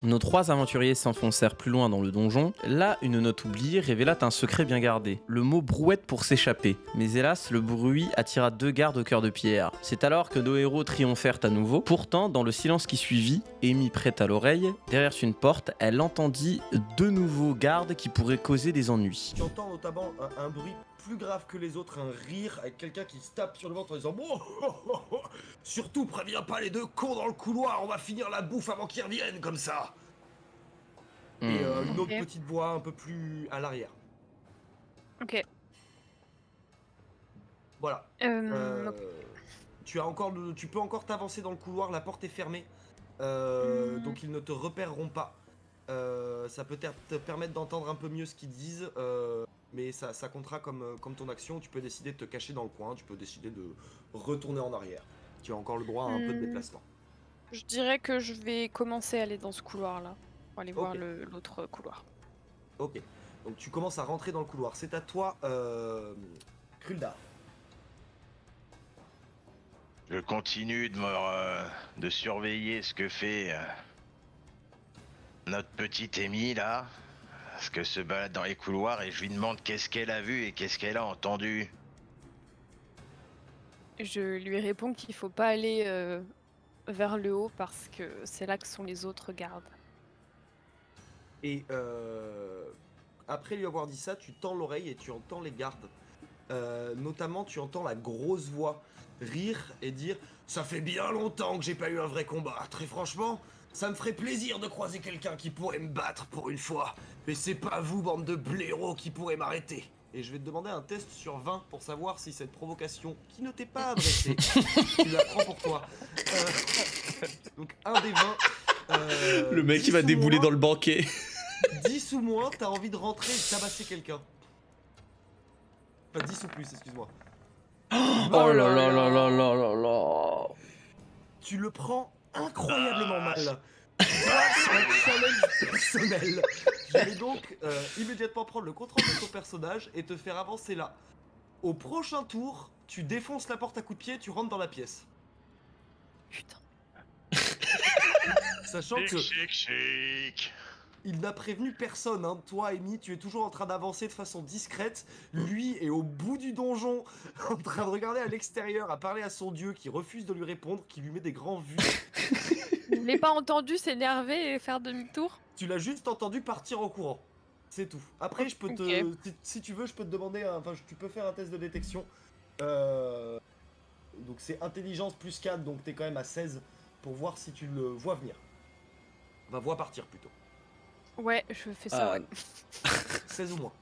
Nos trois aventuriers s'enfoncèrent plus loin dans le donjon. Là, une note oubliée révéla un secret bien gardé. Le mot brouette pour s'échapper. Mais hélas, le bruit attira deux gardes au cœur de pierre. C'est alors que nos héros triomphèrent à nouveau. Pourtant, dans le silence qui suivit, Amy prête à l'oreille, derrière une porte, elle entendit deux nouveaux gardes qui pourraient causer des ennuis. Tu entends notamment un bruit plus grave que les autres, un rire avec quelqu'un qui se tape sur le ventre en disant bon, surtout préviens pas les deux cons dans le couloir, on va finir la bouffe avant qu'ils reviennent comme ça. Et une autre Ok. petite voix un peu plus à l'arrière. Ok. Voilà. Ok. Tu peux encore t'avancer dans le couloir, la porte est fermée, donc ils ne te repéreront pas. Ça peut te permettre d'entendre un peu mieux ce qu'ils disent, mais ça comptera comme ton action. Tu peux décider de te cacher dans le coin, tu peux décider de retourner en arrière. Tu as encore le droit à un peu de déplacement. Je dirais que je vais commencer à aller dans ce couloir-là. Pour aller voir Ok. l'autre couloir. Ok, donc tu commences à rentrer dans le couloir. C'est à toi, Kruldar. Je continue de surveiller ce que fait notre petite Amy là, parce que se balade dans les couloirs et je lui demande qu'est-ce qu'elle a vu et qu'est-ce qu'elle a entendu. Je lui réponds qu'il faut pas aller vers le haut parce que c'est là que sont les autres gardes. Et après lui avoir dit ça, tu tends l'oreille et tu entends les gardes. Notamment, tu entends la grosse voix rire et dire « Ça fait bien longtemps que j'ai pas eu un vrai combat. Très franchement, ça me ferait plaisir de croiser quelqu'un qui pourrait me battre pour une fois. Mais c'est pas vous, bande de blaireaux, qui pourrait m'arrêter. » Et je vais te demander un test sur 20 pour savoir si cette provocation, qui ne t'est pas adressée, tu la prends pour toi. Donc un des 20. Le mec 10 qui va ou débouler moins, dans le banquet. 10 ou moins, t'as envie de rentrer et de tabasser quelqu'un. Enfin 10 ou plus, excuse-moi. Oh là là là là là là là. Tu le prends incroyablement mal. Grâce à un challenge personnel, je vais donc immédiatement prendre le contrôle de ton personnage et te faire avancer là. Au prochain tour, tu défonces la porte à coups de pied, tu rentres dans la pièce. Putain. Sachant que Chic. il n'a prévenu personne, hein. Toi, Amy, tu es toujours en train d'avancer de façon discrète. Lui est au bout du donjon, en train de regarder à l'extérieur, à parler à son dieu qui refuse de lui répondre, qui lui met des grands vues. Je l'ai pas entendu s'énerver et faire demi-tour. Tu l'as juste entendu partir en courant. C'est tout. Après, je peux Ok. te. Si tu veux, je peux te demander. Enfin, tu peux faire un test de détection. Donc, c'est intelligence plus 4, donc t'es quand même à 16 pour voir si tu le vois venir. Enfin, vois partir plutôt. Ouais, je fais ça, Ah. ouais. 16 ou moins.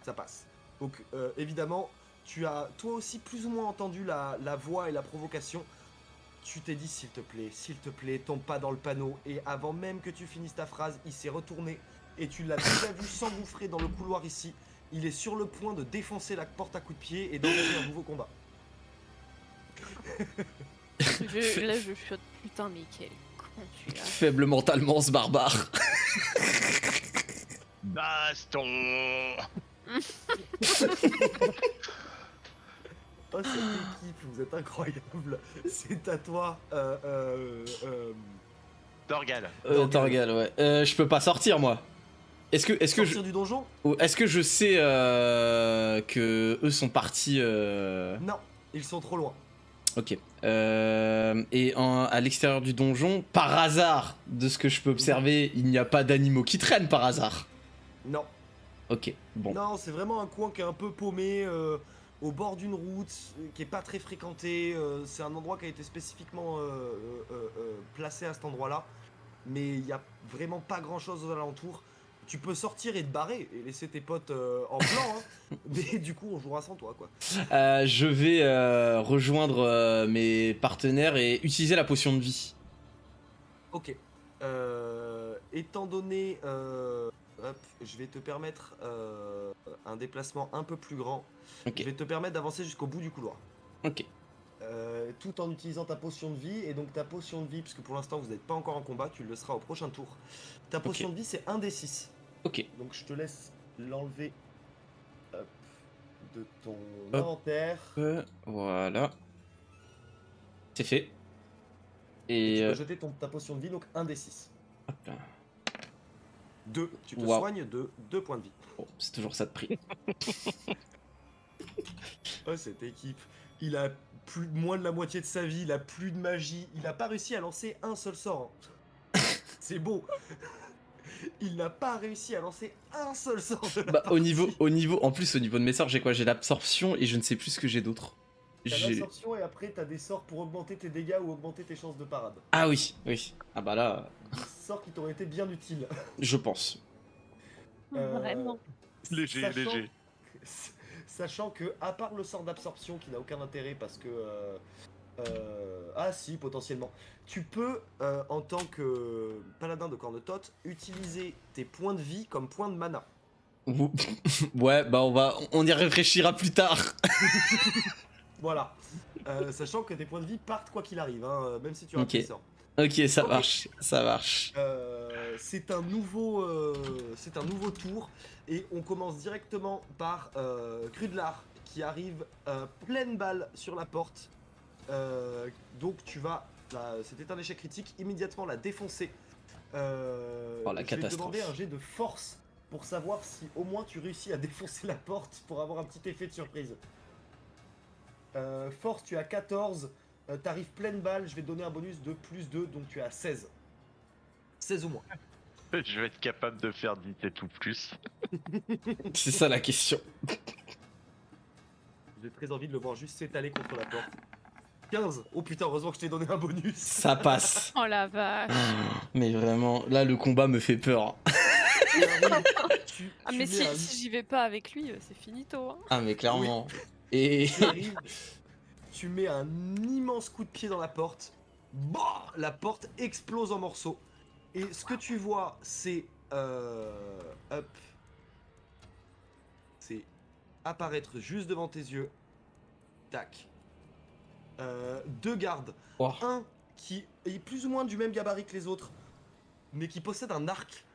Ça passe. Donc, évidemment, tu as toi aussi plus ou moins entendu la voix et la provocation. Tu t'es dit, s'il te plaît, tombe pas dans le panneau. Et avant même que tu finisses ta phrase, il s'est retourné et tu l'as déjà vu s'engouffrer dans le couloir ici. Il est sur le point de défoncer la porte à coups de pied et d'engager un nouveau combat. Là, je chiote. Putain, mais quel con tu es. Faible mentalement ce barbare. Baston. Oh, cette équipe, vous êtes incroyable. C'est à toi. Dorgal. Torgal, ouais. Je peux pas sortir moi. Est-ce que Sortir du donjon? est-ce que je sais que eux sont partis Non, ils sont trop loin. Ok. À l'extérieur du donjon, par hasard, de ce que je peux observer, il n'y a pas d'animaux qui traînent par hasard. Non. Ok, bon. Non, c'est vraiment un coin qui est un peu paumé, au bord d'une route, qui est pas très fréquenté. C'est un endroit qui a été spécifiquement placé à cet endroit-là. Mais il y a vraiment pas grand-chose aux alentours. Tu peux sortir et te barrer et laisser tes potes en blanc, hein. Mais du coup, on jouera sans toi, quoi. Je vais rejoindre mes partenaires et utiliser la potion de vie. Ok. Étant donné... hop, je vais te permettre un déplacement un peu plus grand. Ok. Je vais te permettre d'avancer jusqu'au bout du couloir. Ok. Tout en utilisant ta potion de vie. Et donc ta potion de vie, puisque pour l'instant vous n'êtes pas encore en combat, tu le seras au prochain tour. Ta potion de vie, c'est 1 des 6. Ok. Donc je te laisse l'enlever de ton Hop. inventaire. Voilà. C'est fait. Et Tu peux jeter ta potion de vie, donc 1 des 6. hop là. 2. Tu te Waouh. soignes de 2 points de vie. Bon, c'est toujours ça de prix. Oh, cette équipe. Il a moins de la moitié de sa vie, il a plus de magie. Il a pas réussi à lancer un seul sort. Hein. C'est beau. Il n'a pas réussi à lancer un seul sort de la Bah, partie. en plus, au niveau de mes sorts, j'ai quoi? J'ai l'absorption et je ne sais plus ce que j'ai d'autre. T'as J'ai... l'absorption et après t'as des sorts pour augmenter tes dégâts ou augmenter tes chances de parade. Ah oui, oui. Ah bah là, Des sorts qui t'auraient été bien utiles. je pense. Vraiment. Léger, Sachant- léger. Sachant que, à part le sort d'absorption qui n'a aucun intérêt parce que. Ah si, potentiellement. Tu peux, en tant que paladin de Cornetote, utiliser tes points de vie comme points de mana. Vous- Ouais, bah on y réfléchira plus tard. Voilà. Sachant que tes points de vie partent quoi qu'il arrive, hein, même si tu rates Ok. tes sorts. Ok, ça Ok. marche, ça marche. C'est un nouveau tour et on commence directement par Crudlar qui arrive pleine balle sur la porte. Donc tu vas, c'était un échec critique, immédiatement la défoncer. Oh, la Je vais te catastrophe. demander un jet de force pour savoir si au moins tu réussis à défoncer la porte pour avoir un petit effet de surprise. Force, tu as 14. T'arrives pleine balle, je vais te donner un bonus de plus 2, donc tu es à 16. 16 ou moins. Je vais être capable de faire 17 ou plus. C'est ça la question. J'ai très envie de le voir juste s'étaler contre la porte. 15. Oh putain, heureusement que je t'ai donné un bonus. Ça passe. Oh la vache. Mais vraiment, là le combat me fait peur. Ah mais si j'y vais pas avec lui, c'est finito. Hein. Ah mais clairement. Et Tu mets un immense coup de pied dans la porte. Bah, la porte explose en morceaux. Et ce que tu vois, c'est hop, c'est apparaître juste devant tes yeux. Tac. 2 gardes. Oh. Un qui est plus ou moins du même gabarit que les autres, mais qui possède un arc.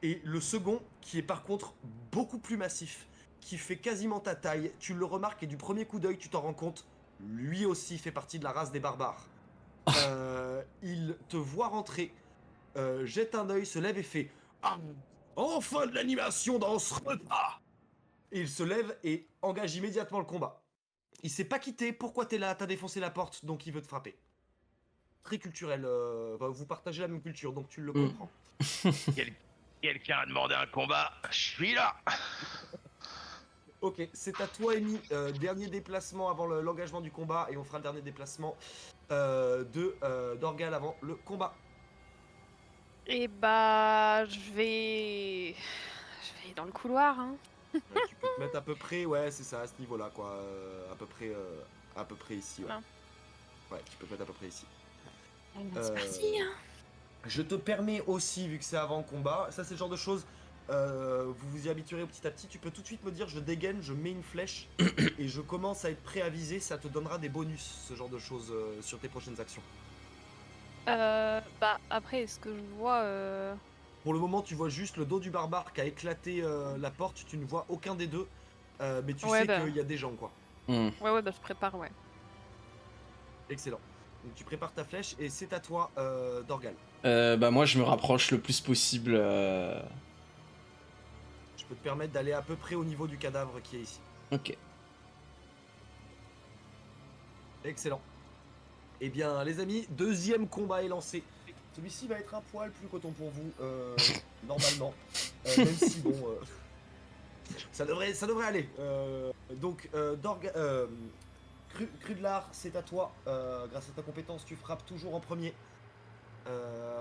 Et le second qui est par contre beaucoup plus massif, qui fait quasiment ta taille. Tu le remarques et du premier coup d'œil, tu t'en rends compte. Lui aussi fait partie de la race des barbares. Il te voit rentrer, jette un œil, se lève et fait ah, enfin de l'animation dans ce repas. Et il se lève et engage immédiatement le combat. Il s'est pas quitté. Pourquoi t'es là? T'as défoncé la porte, donc il veut te frapper. Très culturel. Vous partagez la même culture, donc tu le comprends. Quelqu'un a demandé un combat, je suis là. Ok, c'est à toi, Amy. Dernier déplacement avant l'engagement du combat, et on fera le dernier déplacement d'Orgal avant le combat. Et bah je vais dans le couloir. Hein. Tu peux te mettre à peu près, ouais, c'est ça, à ce niveau-là, quoi. À peu près ici, ouais. Ah. Ouais, tu peux te mettre à peu près ici. C'est parti. Hein. Je te permets aussi, vu que c'est avant le combat, ça c'est le genre de choses, vous vous y habituerez petit à petit, tu peux tout de suite me dire je dégaine, je mets une flèche et je commence à être prêt à viser, ça te donnera des bonus, ce genre de choses sur tes prochaines actions. Bah après ce que je vois, Pour le moment tu vois juste le dos du barbare qui a éclaté la porte, tu ne vois aucun des deux, mais tu Ouais, sais bah. qu'il y a des gens quoi. Hmm. ouais bah je prépare ouais. Excellent. Donc tu prépares ta flèche et c'est à toi d'Orgal. Bah moi je me rapproche le plus possible. Je peux te permettre d'aller à peu près au niveau du cadavre qui est ici. Ok. Excellent. Eh bien, les amis, deuxième combat est lancé. Celui-ci va être un poil plus coton pour vous, normalement. Même si, bon, ça devrait aller. Donc, Crudlar, c'est à toi. Grâce à ta compétence, tu frappes toujours en premier.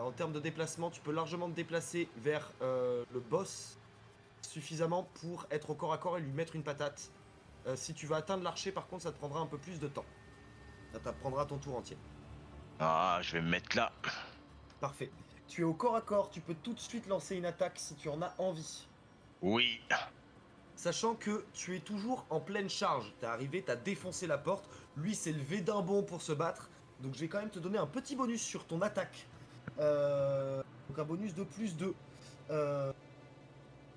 En termes de déplacement, tu peux largement te déplacer vers le boss suffisamment pour être au corps à corps et lui mettre une patate. Si tu vas atteindre l'archer, par contre, ça te prendra un peu plus de temps. Ça t'apprendra ton tour entier. Ah, je vais me mettre là. Parfait. Tu es au corps à corps, tu peux tout de suite lancer une attaque si tu en as envie. Oui. Sachant que tu es toujours en pleine charge. T'es arrivé, t'as défoncé la porte. Lui s'est levé d'un bond pour se battre. Donc je vais quand même te donner un petit bonus sur ton attaque. Donc un bonus de plus 2.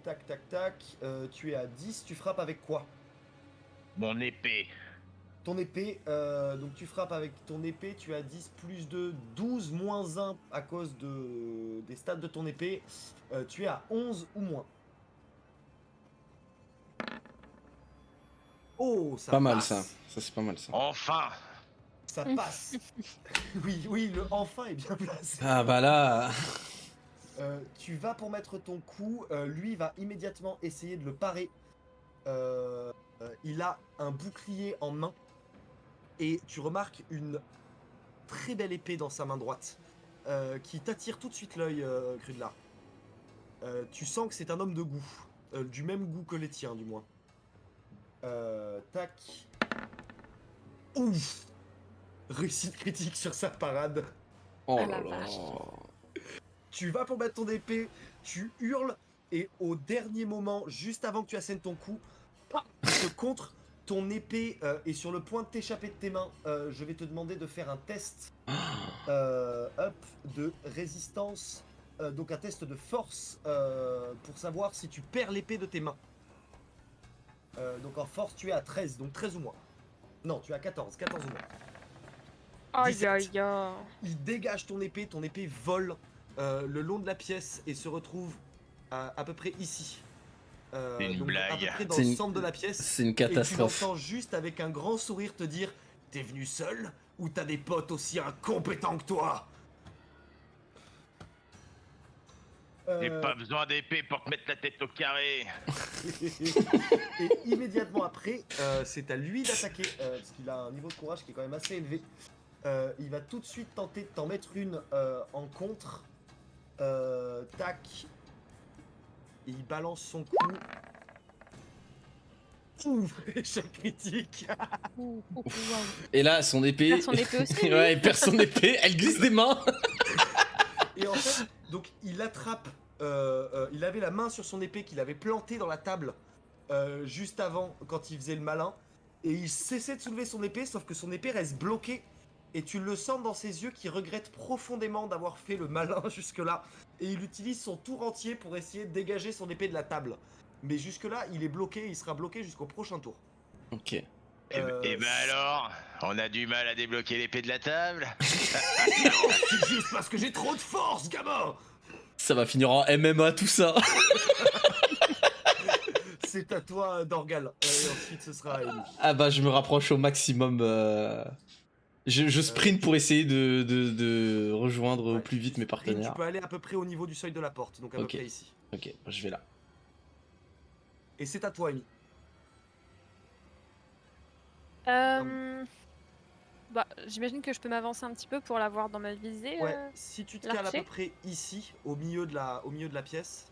Tac, tac, tac. Tu es à 10. Tu frappes avec quoi? Mon épée. Ton épée, donc tu frappes avec ton épée, tu as 10 plus 2, 12 moins 1 à cause des stats de ton épée. Tu es à 11 ou moins. Oh, ça Pas mal passe. ça. Ça, c'est pas mal ça. Enfin! Ça passe. Oui, le enfin est bien placé. Ah bah là. Tu vas pour mettre ton coup, lui va immédiatement essayer de le parer. Il a un bouclier en main et tu remarques une très belle épée dans sa main droite qui t'attire tout de suite l'œil, Grudlar. Tu sens que c'est un homme de goût, du même goût que les tiens du moins. Tac. Ouf. Réussite critique sur sa parade. Oh Ah là la là. vache. Tu vas pour mettre ton épée, tu hurles, et au dernier moment, juste avant que tu assènes ton coup, il te contre, ton épée est sur le point de t'échapper de tes mains. Je vais te demander de faire un test de résistance, donc un test de force pour savoir si tu perds l'épée de tes mains. Donc en force, tu es à 13, donc 13 ou moins. Non, tu es à 14 ou moins. Aïe 17. aïe aïe. Il dégage ton épée vole le long de la pièce et se retrouve à peu près ici. Une donc blague. à peu près dans C'est le une- centre de la pièce. C'est une Et tu catastrophe. l'entends juste avec un grand sourire te dire: t'es venu seul ou t'as des potes aussi incompétents que toi? J'ai pas besoin d'épée pour te mettre la tête au carré. Et immédiatement après, c'est à lui d'attaquer, parce qu'il a un niveau de courage qui est quand même assez élevé. Il va tout de suite tenter de t'en mettre une en contre. Tac. Et il balance son coup. Ouf, échec critique. Ouh, ouh, waouh. Et là, son épée. Perd son épée aussi, lui. Ouais, il perd son épée, elle glisse des mains. Et en fait, donc il attrape. Il avait la main sur son épée qu'il avait plantée dans la table juste avant, quand il faisait le malin. Et il cessait de soulever son épée, sauf que son épée reste bloquée. Et tu le sens dans ses yeux qu'il regrette profondément d'avoir fait le malin jusque-là. Et il utilise son tour entier pour essayer de dégager son épée de la table. Mais jusque-là, il est bloqué, il sera bloqué jusqu'au prochain tour. Ok. Et ben alors, on a du mal à débloquer l'épée de la table. C'est juste parce que j'ai trop de force, gamin. Ça va finir en MMA tout ça. C'est à toi, Dorgal. Et ensuite, ce sera à Ellie. Ah bah, je me rapproche au maximum. Je sprint pour essayer de rejoindre au Ouais, plus vite mes Tu partenaires. peux aller à peu près au niveau du seuil de la porte, donc à Ok. peu près ici. Ok, je vais là. Et c'est à toi, Amy. Bah, j'imagine que je peux m'avancer un petit peu pour l'avoir dans ma visée. Ouais, si tu te cales à l'archer peu près ici, au milieu de la pièce,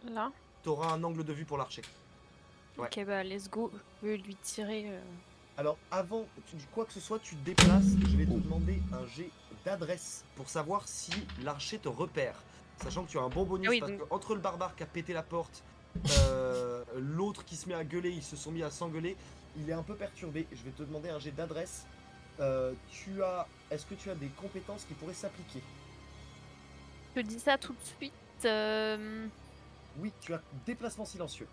Là. t'auras un angle de vue pour l'archer. Ouais. Ok, bah, let's go. Je vais lui tirer. Alors, avant quoi que ce soit, tu te déplaces. Je vais te demander un jet d'adresse pour savoir si l'archer te repère. Sachant que tu as un bon bonus, Ah oui, parce donc- que entre le barbare qui a pété la porte, l'autre qui se met à gueuler, ils se sont mis à s'engueuler. Il est un peu perturbé. Je vais te demander un jet d'adresse. Est-ce que tu as des compétences qui pourraient s'appliquer? Je te dis ça tout de suite. Oui, tu as déplacement silencieux.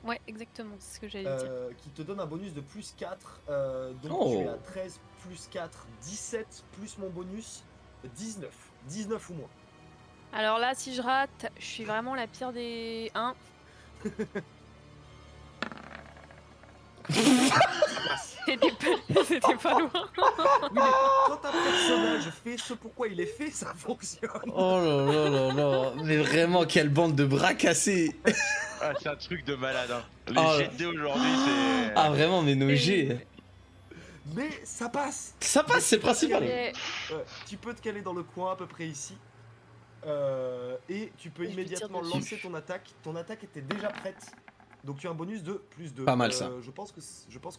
Ouais, exactement, c'est ce que j'allais dire. Qui te donne un bonus de plus 4. Donc Oh. tu es à 13 plus 4, 17 plus mon bonus, 19. 19 ou moins. Alors là, si je rate, je suis vraiment la pire des 1. C'était pas loin. Oui, mais quand un personnage fait ce pourquoi il est fait, ça fonctionne. Oh là là là là. Mais vraiment, quelle bande de bras cassés. Ah, c'est un truc de malade. Hein. Les Oh. jets de dés aujourd'hui, c'est. Ah vraiment, mais nos jets. Mais ça passe. Ça passe, c'est le principal. Et- Tu peux te caler dans le coin à peu près ici. Et tu peux Et je lui tire immédiatement dessus. lancer ton attaque. Ton attaque était déjà prête. Donc tu as un bonus de plus 2. Pas mal, ça. Je pense que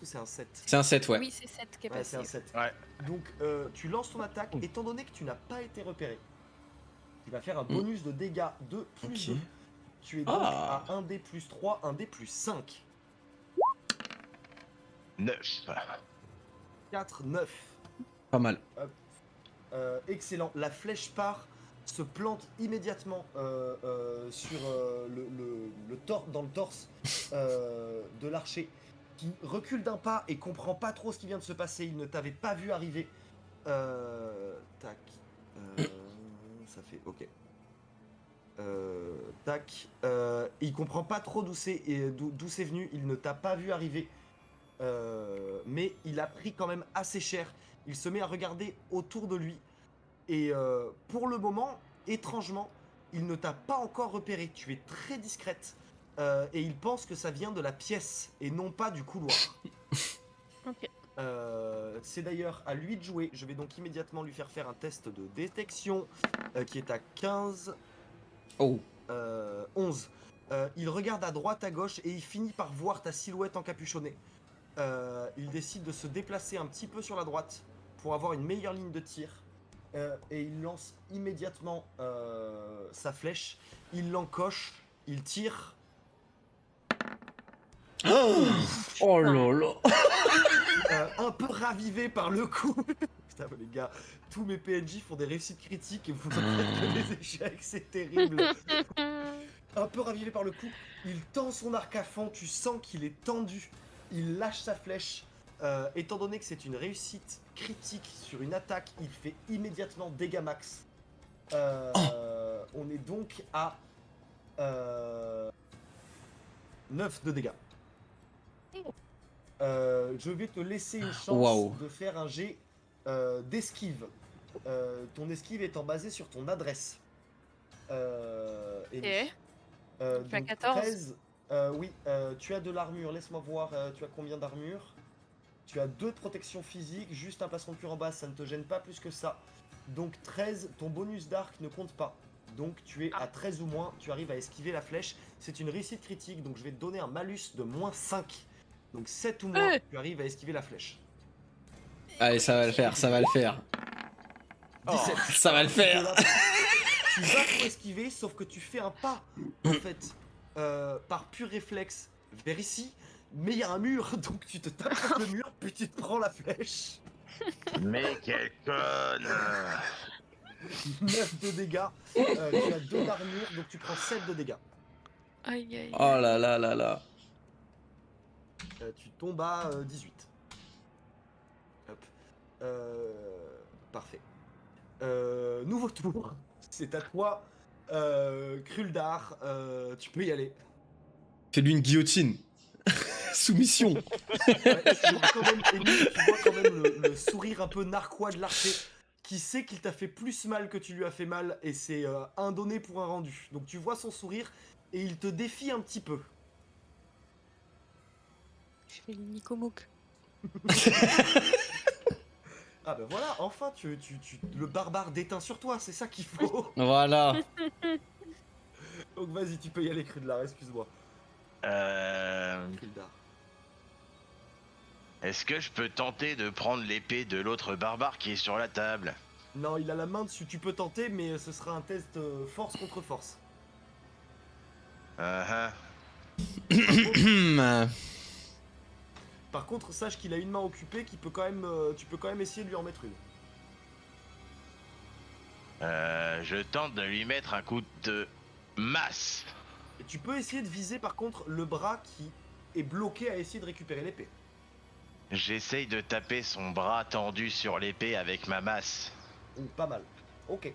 c'est un 7. C'est un 7, ouais. Oui, c'est 7 qui est Ouais, c'est passé. un 7. Ouais. Donc tu lances ton attaque, étant donné que tu n'as pas été repéré. Tu vas faire un Mm. bonus de dégâts de plus Ok. 2. Tu es donc Ah. à 1d plus 3, 1d plus 5. 9. 4, 9. Pas mal. Excellent. La flèche part, se plante immédiatement sur dans le torse de l'archer. qui recule d'un pas et comprend pas trop ce qui vient de se passer. Il ne t'avait pas vu arriver. Tac. Ça fait ok. Tac. Il comprend pas trop d'où c'est venu. Il ne t'a pas vu arriver. Mais il a pris quand même assez cher. Il se met à regarder autour de lui. Et pour le moment, étrangement, il ne t'a pas encore repéré. Tu es très discrète. Et il pense que ça vient de la pièce et non pas du couloir. Ok. C'est d'ailleurs à lui de jouer. Je vais donc immédiatement lui faire un test de détection qui est à 15. Oh. 11. Il regarde à droite, à gauche et il finit par voir ta silhouette encapuchonnée. Il décide de se déplacer un petit peu sur la droite pour avoir une meilleure ligne de tir. Et il lance immédiatement sa flèche. Il l'encoche, il tire. Oh là là. Un peu ravivé par le coup. Putain, les gars, tous mes PNJ font des réussites critiques et vous en faites que des échecs, c'est terrible. Un peu ravivé par le coup, il tend son arc à fond, tu sens qu'il est tendu. Il lâche sa flèche. Étant donné que c'est une réussite critique sur une attaque, il fait immédiatement dégâts max. On est donc à 9 de dégâts. Je vais te laisser une chance de faire un jet d'esquive. Ton esquive étant basée sur ton adresse. Ok. Donc Tu as 14. 13, oui, tu as de l'armure. Laisse-moi voir, tu as combien d'armure? Tu as 2 de protection physique, juste un plastron de cure en base, ça ne te gêne pas plus que ça. Donc 13, ton bonus d'arc ne compte pas. Donc tu es à 13 ou moins, tu arrives à esquiver la flèche. C'est une réussite critique, donc je vais te donner un malus de moins 5. Donc 7 ou moins, tu arrives à esquiver la flèche. Allez, ça va le faire, ça va le faire. 17. Ça va le faire. Tu vas pour esquiver, sauf que tu fais un pas, en fait, par pur réflexe, vers ici. Mais il y a un mur, donc tu te tapes sur le mur, puis tu te prends la flèche. Mais quelle conne! 9 de dégâts. Tu as 2 d'armure, donc tu prends 7 de dégâts. Aïe aïe. Oh là là là là. Tu tombes à 18. Hop. Parfait. Nouveau tour. C'est à toi, Kruldar. Tu peux y aller. Fais-lui une guillotine. Soumission. Ouais, tu vois quand même le sourire un peu narquois de l'archer, qui sait qu'il t'a fait plus mal que tu lui as fait mal, et c'est un donné pour un rendu. Donc tu vois son sourire, et il te défie un petit peu. Je fais le Nicomouk. Ah ben voilà, enfin, le barbare déteint sur toi, c'est ça qu'il faut. Voilà. Donc vas-y, tu peux y aller, Kruldar, excuse-moi. Kruldar. Est-ce que je peux tenter de prendre l'épée de l'autre barbare qui est sur la table? Non, il a la main dessus, tu peux tenter, mais ce sera un test force contre force. Par contre, sache qu'il a une main occupée, qui peut quand même, tu peux quand même essayer de lui en mettre une. Je tente de lui mettre un coup de masse. Et tu peux essayer de viser par contre le bras qui est bloqué à essayer de récupérer l'épée. J'essaye de taper son bras tendu sur l'épée avec ma masse. Pas mal. Ok.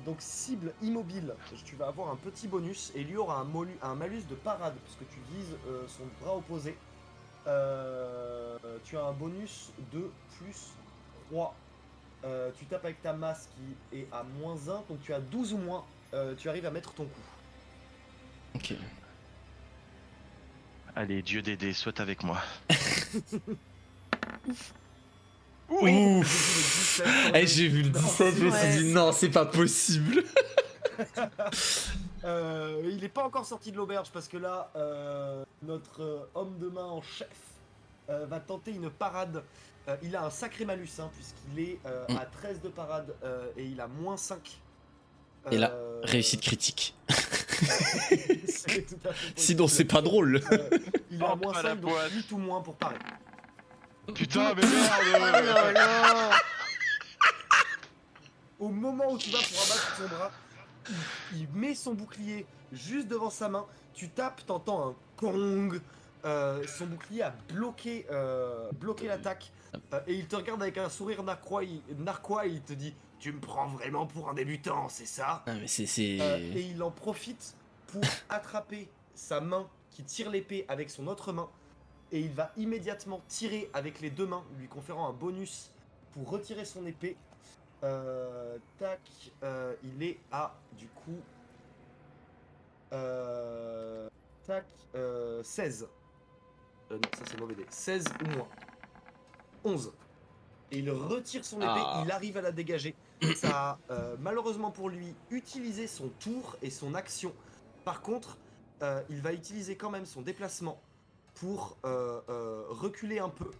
Donc cible immobile, tu vas avoir un petit bonus et lui aura un malus de parade puisque tu vises son bras opposé. Tu as un bonus de plus 3. Tu tapes avec ta masse qui est à moins 1, donc tu as 12 ou moins. Tu arrives à mettre ton coup. Ok. Allez, Dieu d'aider, soit avec moi. Ouf. J'ai vu le 17, je me suis dit non, c'est pas possible. Il est pas encore sorti de l'auberge parce que là, notre homme de main en chef va tenter une parade. Il a un sacré malus hein, puisqu'il est à 13 de parade et il a moins 5. Et là, réussite critique. C'est tout à fait Sinon, c'est pas drôle. Il a moins 5, donc 8 ou moins pour parer. Putain, mais merde! Au moment où tu vas pour abattre son bras, il met son bouclier juste devant sa main. Tu tapes, t'entends un gong. son bouclier a bloqué l'attaque. Et il te regarde avec un sourire narquois et il te dit « Tu me prends vraiment pour un débutant, c'est ça ?» Ah, mais Et il en profite pour attraper sa main qui tire l'épée avec son autre main. Et il va immédiatement tirer avec les deux mains, lui conférant un bonus pour retirer son épée. Tac, il est à du coup... tac, 16. Non, ça c'est mauvais dé. 16 ou moins. 11. Et il retire son épée, Ah. il arrive à la dégager. Ça a malheureusement pour lui utilisé son tour et son action. Par contre, il va utiliser quand même son déplacement pour reculer un peu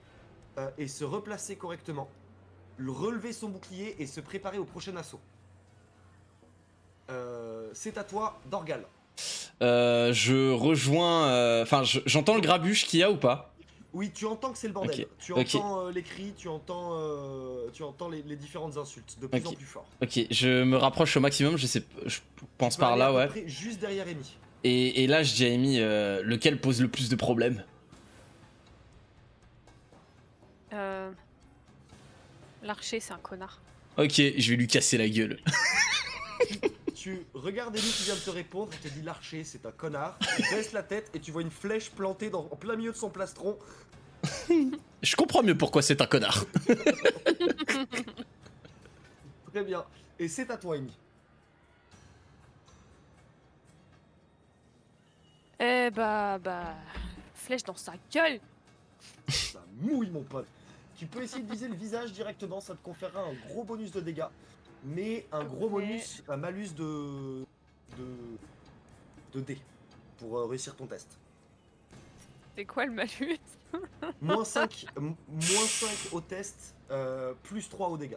et se replacer correctement, relever son bouclier et se préparer au prochain assaut. C'est à toi, Dorgal. Je rejoins. Enfin, j'entends le grabuge qu'il y a ou pas? Oui, tu entends que c'est le bordel. Ok, Tu ok. entends les cris, tu entends les différentes insultes de plus en Ok. plus fort. Ok, je me rapproche au maximum, je pense Tu peux par aller là, à peu ouais. près juste derrière Amy. Et là, je dis à Amy, lequel pose le plus de problèmes? L'archer, c'est un connard. Ok, je vais lui casser la gueule. Tu regardes Amy qui vient de te répondre, il te dit l'archer c'est un connard. Tu baisses la tête et tu vois une flèche plantée en plein milieu de son plastron. Je comprends mieux pourquoi c'est un connard. Très bien. Et c'est à toi, Amy. Eh bah, flèche dans sa gueule. Ça mouille, mon pote. Tu peux essayer de viser le visage directement, ça te conférera un gros bonus de dégâts. Mais un gros Ok. bonus, un malus de dés pour réussir ton test. C'est quoi le malus? Moins 5 au test, plus 3 au dégâts.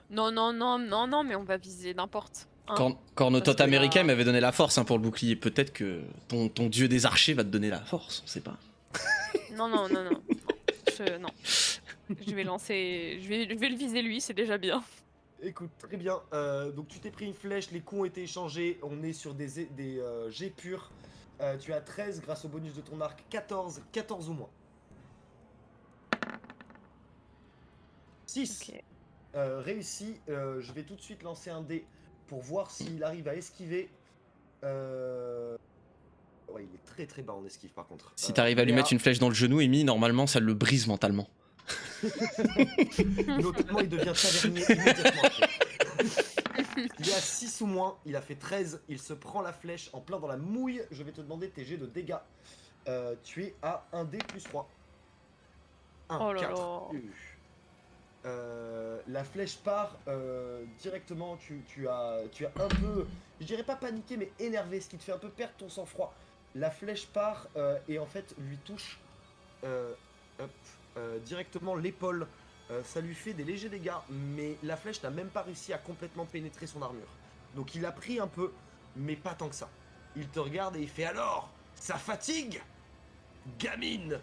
Non, mais on va viser n'importe. Hein. Quand notre Parce hôte que américain là- m'avait donné la force pour le bouclier, peut-être que ton dieu des archers va te donner la force, on sait pas. Non. Non. Je vais lancer. Je vais le viser lui, c'est déjà bien. Écoute, très bien. Donc tu t'es pris une flèche, les coups ont été échangés. On est sur des jets purs. Tu as 13 grâce au bonus de ton arc, 14 ou moins. 6. Ok. Réussi. Je vais tout de suite lancer un dé pour voir s'il arrive à esquiver. Ouais, il est très très bas en esquive par contre. Si t'arrives à lui mettre une flèche dans le genou, Amy, normalement ça le brise mentalement. Notamment, il devient tavernier immédiatement après. Il est à 6 ou moins, il a fait 13, il se prend la flèche en plein dans la mouille. Je vais te demander tes jets de dégâts. Tu es à 1D plus 3. 1, Oh là 4. là. La flèche part directement, tu as un peu, je dirais pas paniqué, mais énervé, ce qui te fait un peu perdre ton sang-froid. La flèche part et en fait lui touche directement l'épaule. Ça lui fait des légers dégâts, mais la flèche n'a même pas réussi à complètement pénétrer son armure. Donc il a pris un peu, mais pas tant que ça. Il te regarde et il fait alors, ça fatigue, gamine.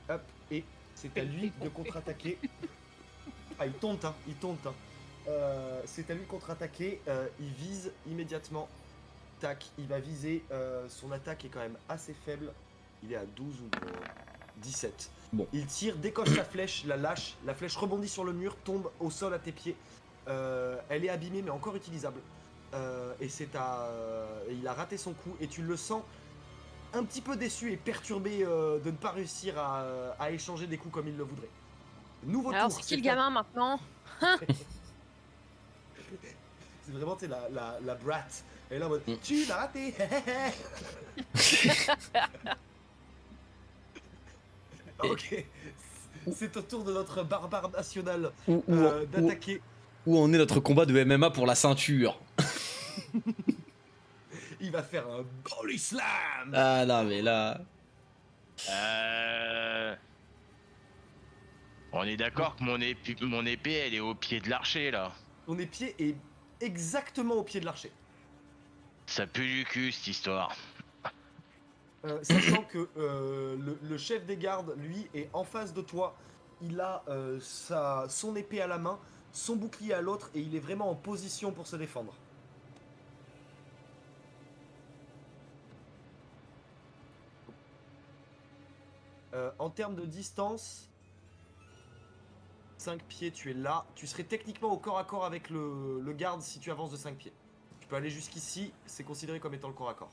Hop, et c'est à lui de contre-attaquer. Ah, il tente, hein. C'est à lui de contre-attaquer. Il vise immédiatement. Tac, il va viser. Son attaque est quand même assez faible. Il est à 12 ou 17. Bon. Il tire, décoche sa flèche, la lâche. La flèche rebondit sur le mur, tombe au sol à tes pieds. Elle est abîmée, mais encore utilisable. Et il a raté son coup. Et tu le sens un petit peu déçu et perturbé de ne pas réussir à échanger des coups comme il le voudrait. Nouveau Alors, tour. c'est qui le gamin maintenant? C'est vraiment la brat. Elle est là en mode tu l'as raté. Ok. C'est au tour de notre barbare national d'attaquer. Où en est notre combat de MMA pour la ceinture? Il va faire un Golly Slam. Ah non mais là... On est d'accord que mon épée, elle est au pied de l'archer là. Ton épied est exactement au pied de l'archer. Ça pue du cul cette histoire. Sachant que le chef des gardes, lui, est en face de toi. Il a son épée à la main, son bouclier à l'autre, et il est vraiment en position pour se défendre. En termes de distance, 5 pieds, tu es là. Tu serais techniquement au corps à corps avec le garde si tu avances de 5 pieds. Tu peux aller jusqu'ici, c'est considéré comme étant le corps à corps.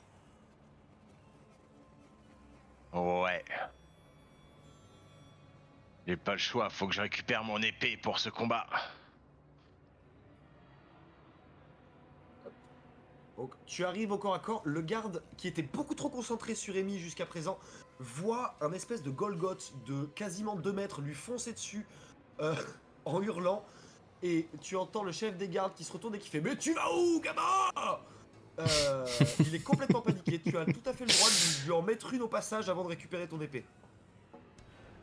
Ouais. J'ai pas le choix, faut que je récupère mon épée pour ce combat. Donc, tu arrives au corps à corps, le garde qui était beaucoup trop concentré sur Amy jusqu'à présent voit un espèce de Golgoth de quasiment 2 mètres lui foncer dessus en hurlant, et tu entends le chef des gardes qui se retourne et qui fait « Mais tu vas où, gamin ?» Il est complètement paniqué, tu as tout à fait le droit de lui en mettre une au passage avant de récupérer ton épée.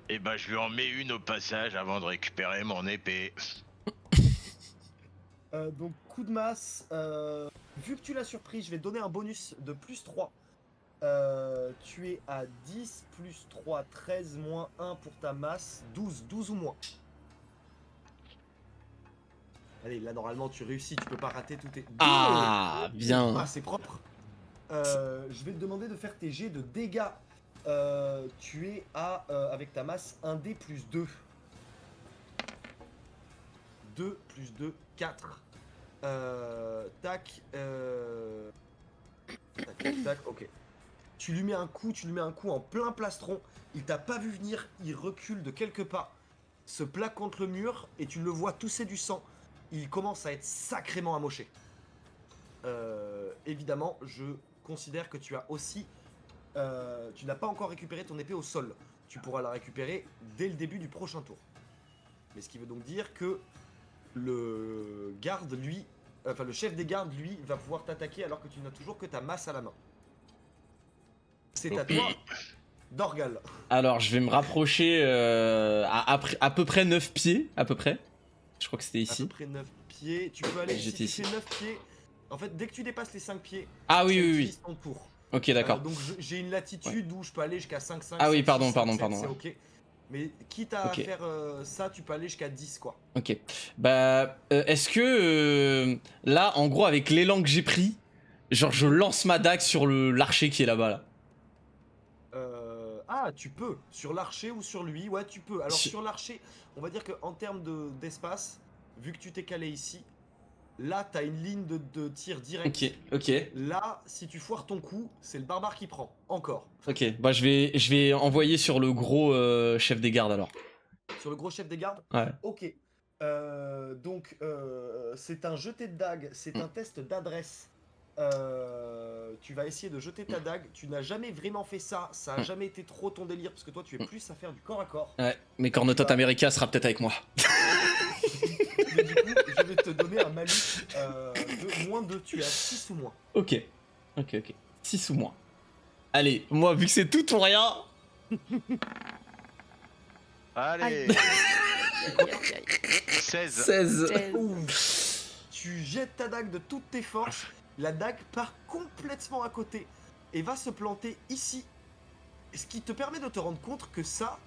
Et bah je lui en mets une au passage avant de récupérer mon épée. Donc coup de masse, vu que tu l'as surpris, je vais te donner un bonus de plus 3. Tu es à 10, plus 3, 13, moins 1 pour ta masse, 12 ou moins. Allez, là normalement tu réussis, tu peux pas rater tout tes... Ah, bien. Ah, c'est propre. Je vais te demander de faire tes jets de dégâts. Tu es à, avec ta masse, 1d plus 2. 2 plus 2, 4. Tac, tac, ok. Tu lui mets un coup en plein plastron. Il t'a pas vu venir, il recule de quelques pas, se plaque contre le mur et tu le vois tousser du sang. Il commence à être sacrément amoché. Évidemment, je considère que tu as aussi... tu n'as pas encore récupéré ton épée au sol. Tu pourras la récupérer dès le début du prochain tour. Mais ce qui veut donc dire que le garde, lui... Enfin, le chef des gardes, lui, va pouvoir t'attaquer alors que tu n'as toujours que ta masse à la main. C'est à toi, Dorgal. Alors, je vais me rapprocher à peu près 9 pieds, à peu près. Je crois que c'était À ici. peu près 9 pieds. Tu peux aller, si J'étais tu ici. fais 9 pieds... En fait, dès que tu dépasses les 5 pieds... Ah oui, ça oui, utilise oui. ton tour. Ok, d'accord. Donc j'ai une latitude où je peux aller jusqu'à 5, 5, Ah oui, 7, pardon, 6, pardon, 5, 7, pardon, c'est ouais. ok. Mais quitte à Ok. faire ça, tu peux aller jusqu'à 10 quoi. Ok. Bah, est-ce que là, en gros, avec l'élan que j'ai pris, genre, je lance ma dague sur l'archer qui est là-bas, là. Ah, tu peux. Sur l'archer ou sur lui, ouais, tu peux. Alors Sur- sur l'archer, on va dire qu'en termes d'espace, vu que tu t'es calé ici, là, t'as une ligne de tir direct. Ok, ok, Là, si tu foires ton coup, c'est le barbare qui prend. Encore. ok. Bah, je vais envoyer sur le gros chef des gardes, alors. Sur le gros chef des gardes. Ouais. Ok. Donc, c'est un jeté de dague, c'est un test d'adresse. Tu vas essayer de jeter ta dague. Tu n'as jamais vraiment fait ça. Ça a jamais été trop ton délire parce que toi, tu es plus à faire du corps à corps. Ouais, mais Cornotot Bah. America sera peut-être avec moi. Mais du coup, je vais te donner un malus de moins 2. Tu es à 6 ou moins. Ok, ok, ok. 6 ou moins. Allez, moi, vu que c'est tout ou rien. Allez, Aïe. Aïe, aïe, aïe. 16. 16. 16. Ouf. Tu jettes ta dague de toutes tes forces. La dague part complètement à côté et va se planter ici. Ce qui te permet de te rendre compte que ça,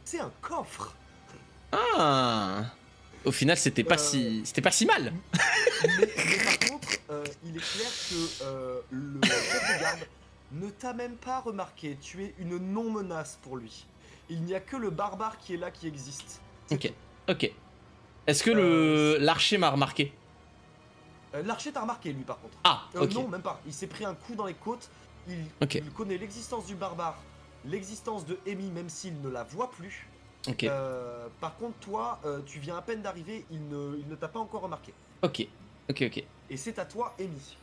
c'est un coffre. Ah. Au final, c'était pas si mal. Mais par contre, il est clair que le chef de garde ne t'a même pas remarqué. Tu es une non-menace pour lui. Il n'y a que le barbare qui est là qui existe. C'est Ok, tout. ok. Est-ce que l'archer m'a remarqué? L'archer t'a remarqué, lui, par contre. Ah, ok. Non, même pas. Il s'est pris un coup dans les côtes. Ok. Il connaît l'existence du barbare, l'existence de Amy, même s'il ne la voit plus. Ok, Par contre, toi, tu viens à peine d'arriver, il ne t'a pas encore remarqué. ok, ok, ok. Et c'est à toi, Amy.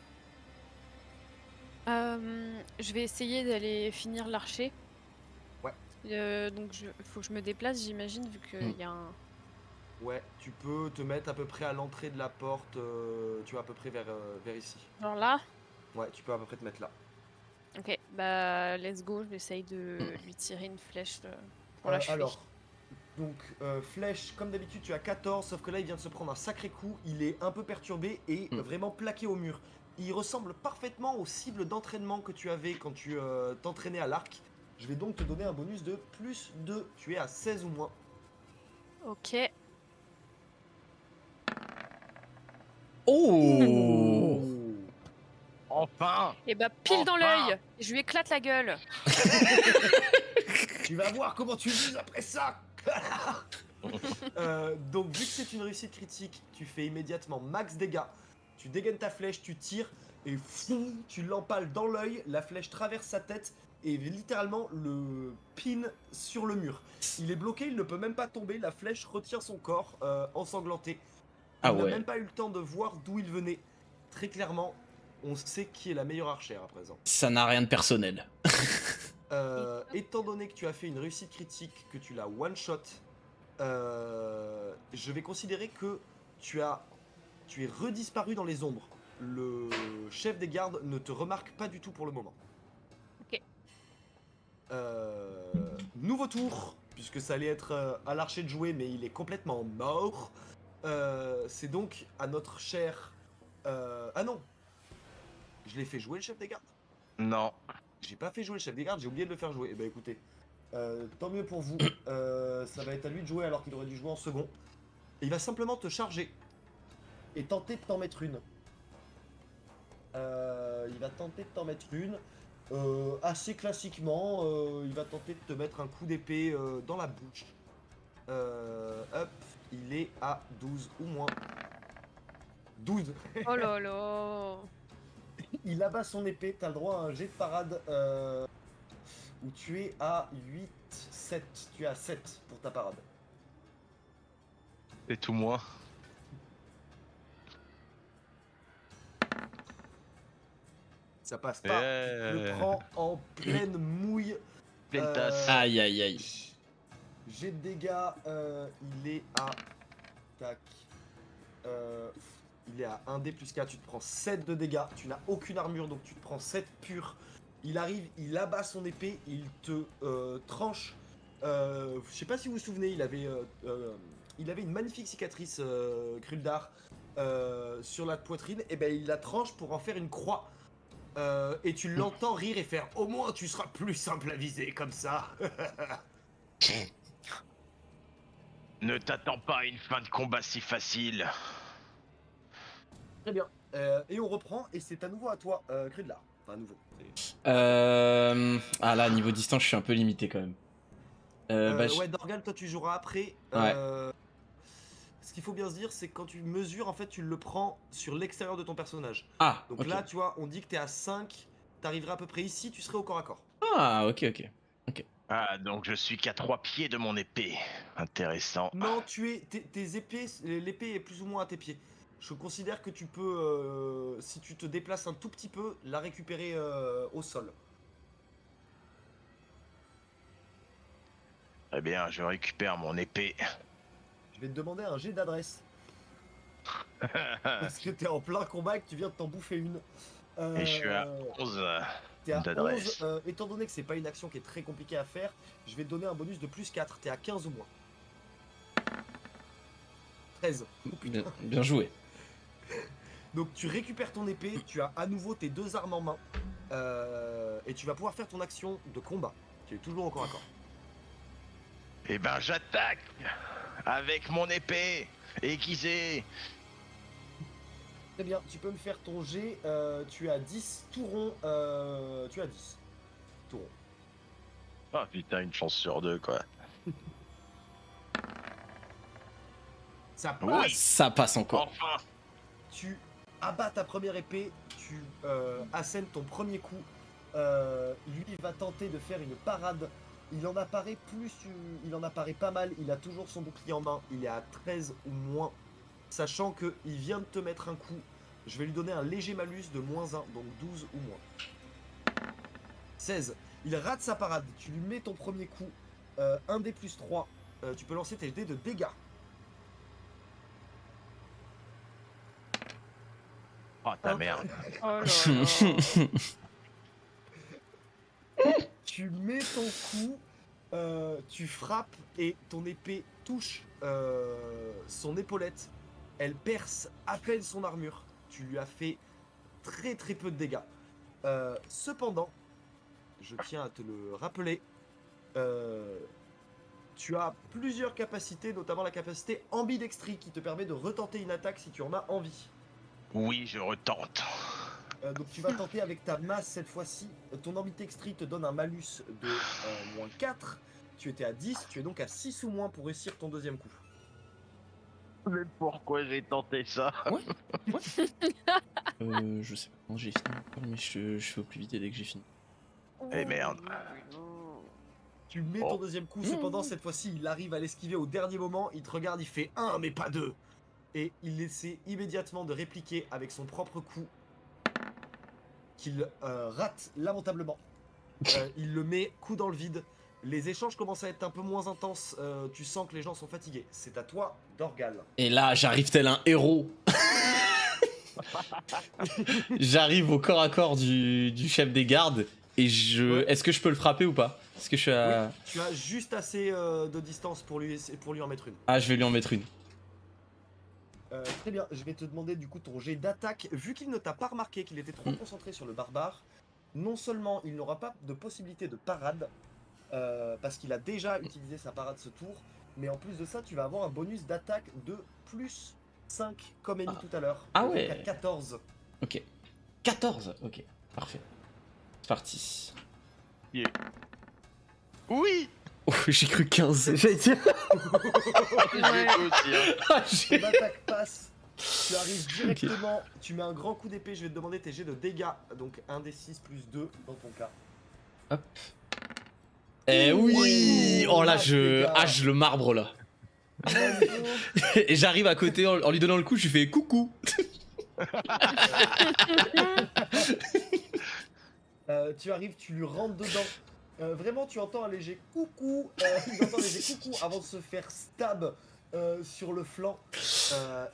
Je vais essayer d'aller finir l'archer. Ouais. Donc faut que je me déplace, j'imagine, vu qu'il y a un... Ouais, tu peux te mettre à peu près à l'entrée de la porte, tu vois, à peu près vers ici. Genre là. Ouais, tu peux à peu près te mettre là. Ok, bah let's go, j'essaye de lui tirer une flèche pour la cheville. Alors, donc, flèche, comme d'habitude, tu as 14, sauf que là, il vient de se prendre un sacré coup. Il est un peu perturbé et vraiment plaqué au mur. Il ressemble parfaitement aux cibles d'entraînement que tu avais quand tu t'entraînais à l'arc. Je vais donc te donner un bonus de plus 2. Tu es à 16 ou moins. Ok. Oh. Enfin. Et bah pile dans Enfin. l'œil, je lui éclate la gueule. Tu vas voir comment tu vis après ça. Donc vu que c'est une réussite critique, tu fais immédiatement max dégâts. Tu dégaines ta flèche, tu tires et fou, tu l'empales dans l'œil. La flèche traverse sa tête et littéralement le pin sur le mur. Il est bloqué, il ne peut même pas tomber. La flèche retient son corps ensanglanté. Ah Il n'a ouais. même pas eu le temps de voir d'où il venait. Très clairement, on sait qui est la meilleure archère à présent. Ça n'a rien de personnel. Étant donné que tu as fait une réussite critique, que tu l'as one shot, je vais considérer que tu es redisparu dans les ombres. Le chef des gardes ne te remarque pas du tout pour le moment. Ok. Nouveau tour, puisque ça allait être à l'archer de jouer, mais il est complètement mort. C'est donc à notre cher... Ah non, je l'ai fait jouer le chef des gardes. Non. J'ai pas fait jouer le chef des gardes, j'ai oublié de le faire jouer. Eh ben écoutez, tant mieux pour vous. Ça va être à lui de jouer alors qu'il aurait dû jouer en second. Et il va simplement te charger et tenter de t'en mettre une. Il va tenter de t'en mettre une. Assez classiquement, il va tenter de te mettre un coup d'épée dans la bouche. Hop, il est à 12 ou moins. 12. Oh là là. Il abat son épée, t'as le droit à un jet de parade où tu es à 8, 7. Tu es à 7 pour ta parade. Et tout moi. Ça passe pas. Tu le prends en pleine mouille. Pleine tasse. Aïe aïe aïe. Jet de dégâts, il est à... Tac. Il est à 1d plus 4, tu te prends 7 de dégâts. Tu n'as aucune armure, donc tu te prends 7 purs. Il arrive, il abat son épée, il te tranche. Je sais pas si vous vous souvenez, il avait une magnifique cicatrice, Kruldar, sur la poitrine. Et ben il la tranche pour en faire une croix. Et tu l'entends rire et faire au moins tu seras plus simple à viser comme ça. Ne t'attends pas à une fin de combat si facile. Très bien. Et on reprend et c'est à nouveau à toi, Krudlar. Enfin à nouveau. Ah là, niveau distance, je suis un peu limité quand même. Ouais, Dorgal, toi tu joueras après. Ouais. Ce qu'il faut bien se dire, c'est que quand tu mesures, en fait, tu le prends sur l'extérieur de ton personnage. Ah, Donc ok. là, tu vois, on dit que t'es à 5, t'arriverais à peu près ici, tu serais au corps à corps. Ah, ok, ok. Ah, donc je suis qu'à 3 pieds de mon épée. Intéressant. Non, tes épées, l'épée est plus ou moins à tes pieds. Je considère que tu peux, si tu te déplaces un tout petit peu, la récupérer au sol. Eh bien, je récupère mon épée. Je vais te demander un jet d'adresse. Parce que t'es en plein combat et que tu viens de t'en bouffer une. Et je suis à 11. T'es à d'adresse. 11, étant donné que c'est pas une action qui est très compliquée à faire, je vais te donner un bonus de plus 4. T'es à 15 ou moins. 13. Oh, putain. Bien joué. Donc tu récupères ton épée, tu as à nouveau tes deux armes en main. Et tu vas pouvoir faire ton action de combat. Tu es toujours au corps à corps. Eh ben, j'attaque avec mon épée aiguisée. Très bien, tu peux me faire ton jet. Tu as 10 tourons. Tu as 10 tourons. Ah putain, une chance sur 2 quoi. Ça passe. Oui. Ça passe encore. Enfin. Tu abats ta première épée, tu assènes ton premier coup. Lui va tenter de faire une parade. Il en apparaît pas mal. Il a toujours son bouclier en main. Il est à 13 ou moins. Sachant qu'il vient de te mettre un coup. Je vais lui donner un léger malus de moins 1, donc 12 ou moins. 16. Il rate sa parade. Tu lui mets ton premier coup. 1 d plus 3. Tu peux lancer tes dés de dégâts. Oh ta merde. Oh là là. Tu mets ton coup, tu frappes et ton épée touche son épaulette. Elle perce à peine son armure. Tu lui as fait très très peu de dégâts. Cependant, je tiens à te le rappeler, tu as plusieurs capacités, notamment la capacité ambidextrie qui te permet de retenter une attaque si tu en as envie. Oui, je retente. Donc tu vas tenter avec ta masse cette fois-ci. Ton ambidextrie te donne un malus de moins 4. tu étais à 10, tu es donc à 6 ou moins pour réussir ton deuxième coup. Mais pourquoi j'ai tenté ça? Je sais pas quand j'ai fini encore, mais je fais au plus vite et dès que j'ai fini. Eh merde. Tu mets Oh. ton deuxième coup, cependant cette fois-ci il arrive à l'esquiver au dernier moment, il te regarde, il fait 1 mais pas 2. Et il essaie immédiatement de répliquer avec son propre coup, qu'il rate lamentablement. Il le met coup dans le vide. Les échanges commencent à être un peu moins intenses, tu sens que les gens sont fatigués. C'est à toi, Dorgal. Et là, j'arrive tel un héros. J'arrive au corps à corps du chef des gardes et Ouais. Est-ce que je peux le frapper ou pas? Est-ce que je suis à... Oui, tu as juste assez de distance pour lui en mettre une. Ah, je vais lui en mettre une. Très bien, je vais te demander du coup ton jet d'attaque. Vu qu'il ne t'a pas remarqué, qu'il était trop concentré sur le barbare, non seulement il n'aura pas de possibilité de parade, parce qu'il a déjà utilisé sa parade ce tour, mais en plus de ça, tu vas avoir un bonus d'attaque de plus 5 comme Amy tout à l'heure. Ah Donc ouais. à 14. Ok. 14. Ok, parfait. C'est parti. Oui. Oh, j'ai cru 15. J'allais dire... J'ai cru aussi, hein. Ah, Ton j'ai- attaque passe, tu arrives directement, tu mets un grand coup d'épée, je vais te demander tes jets de dégâts, donc 1 des 6 plus 2 dans ton cas. Eh oui. Oh là, les gars. je le marbre là. Et j'arrive à côté en lui donnant le coup, je lui fais coucou. Tu arrives, tu lui rentres dedans. Vraiment, tu entends un léger coucou. Il entend un léger coucou avant de se faire stab sur le flanc.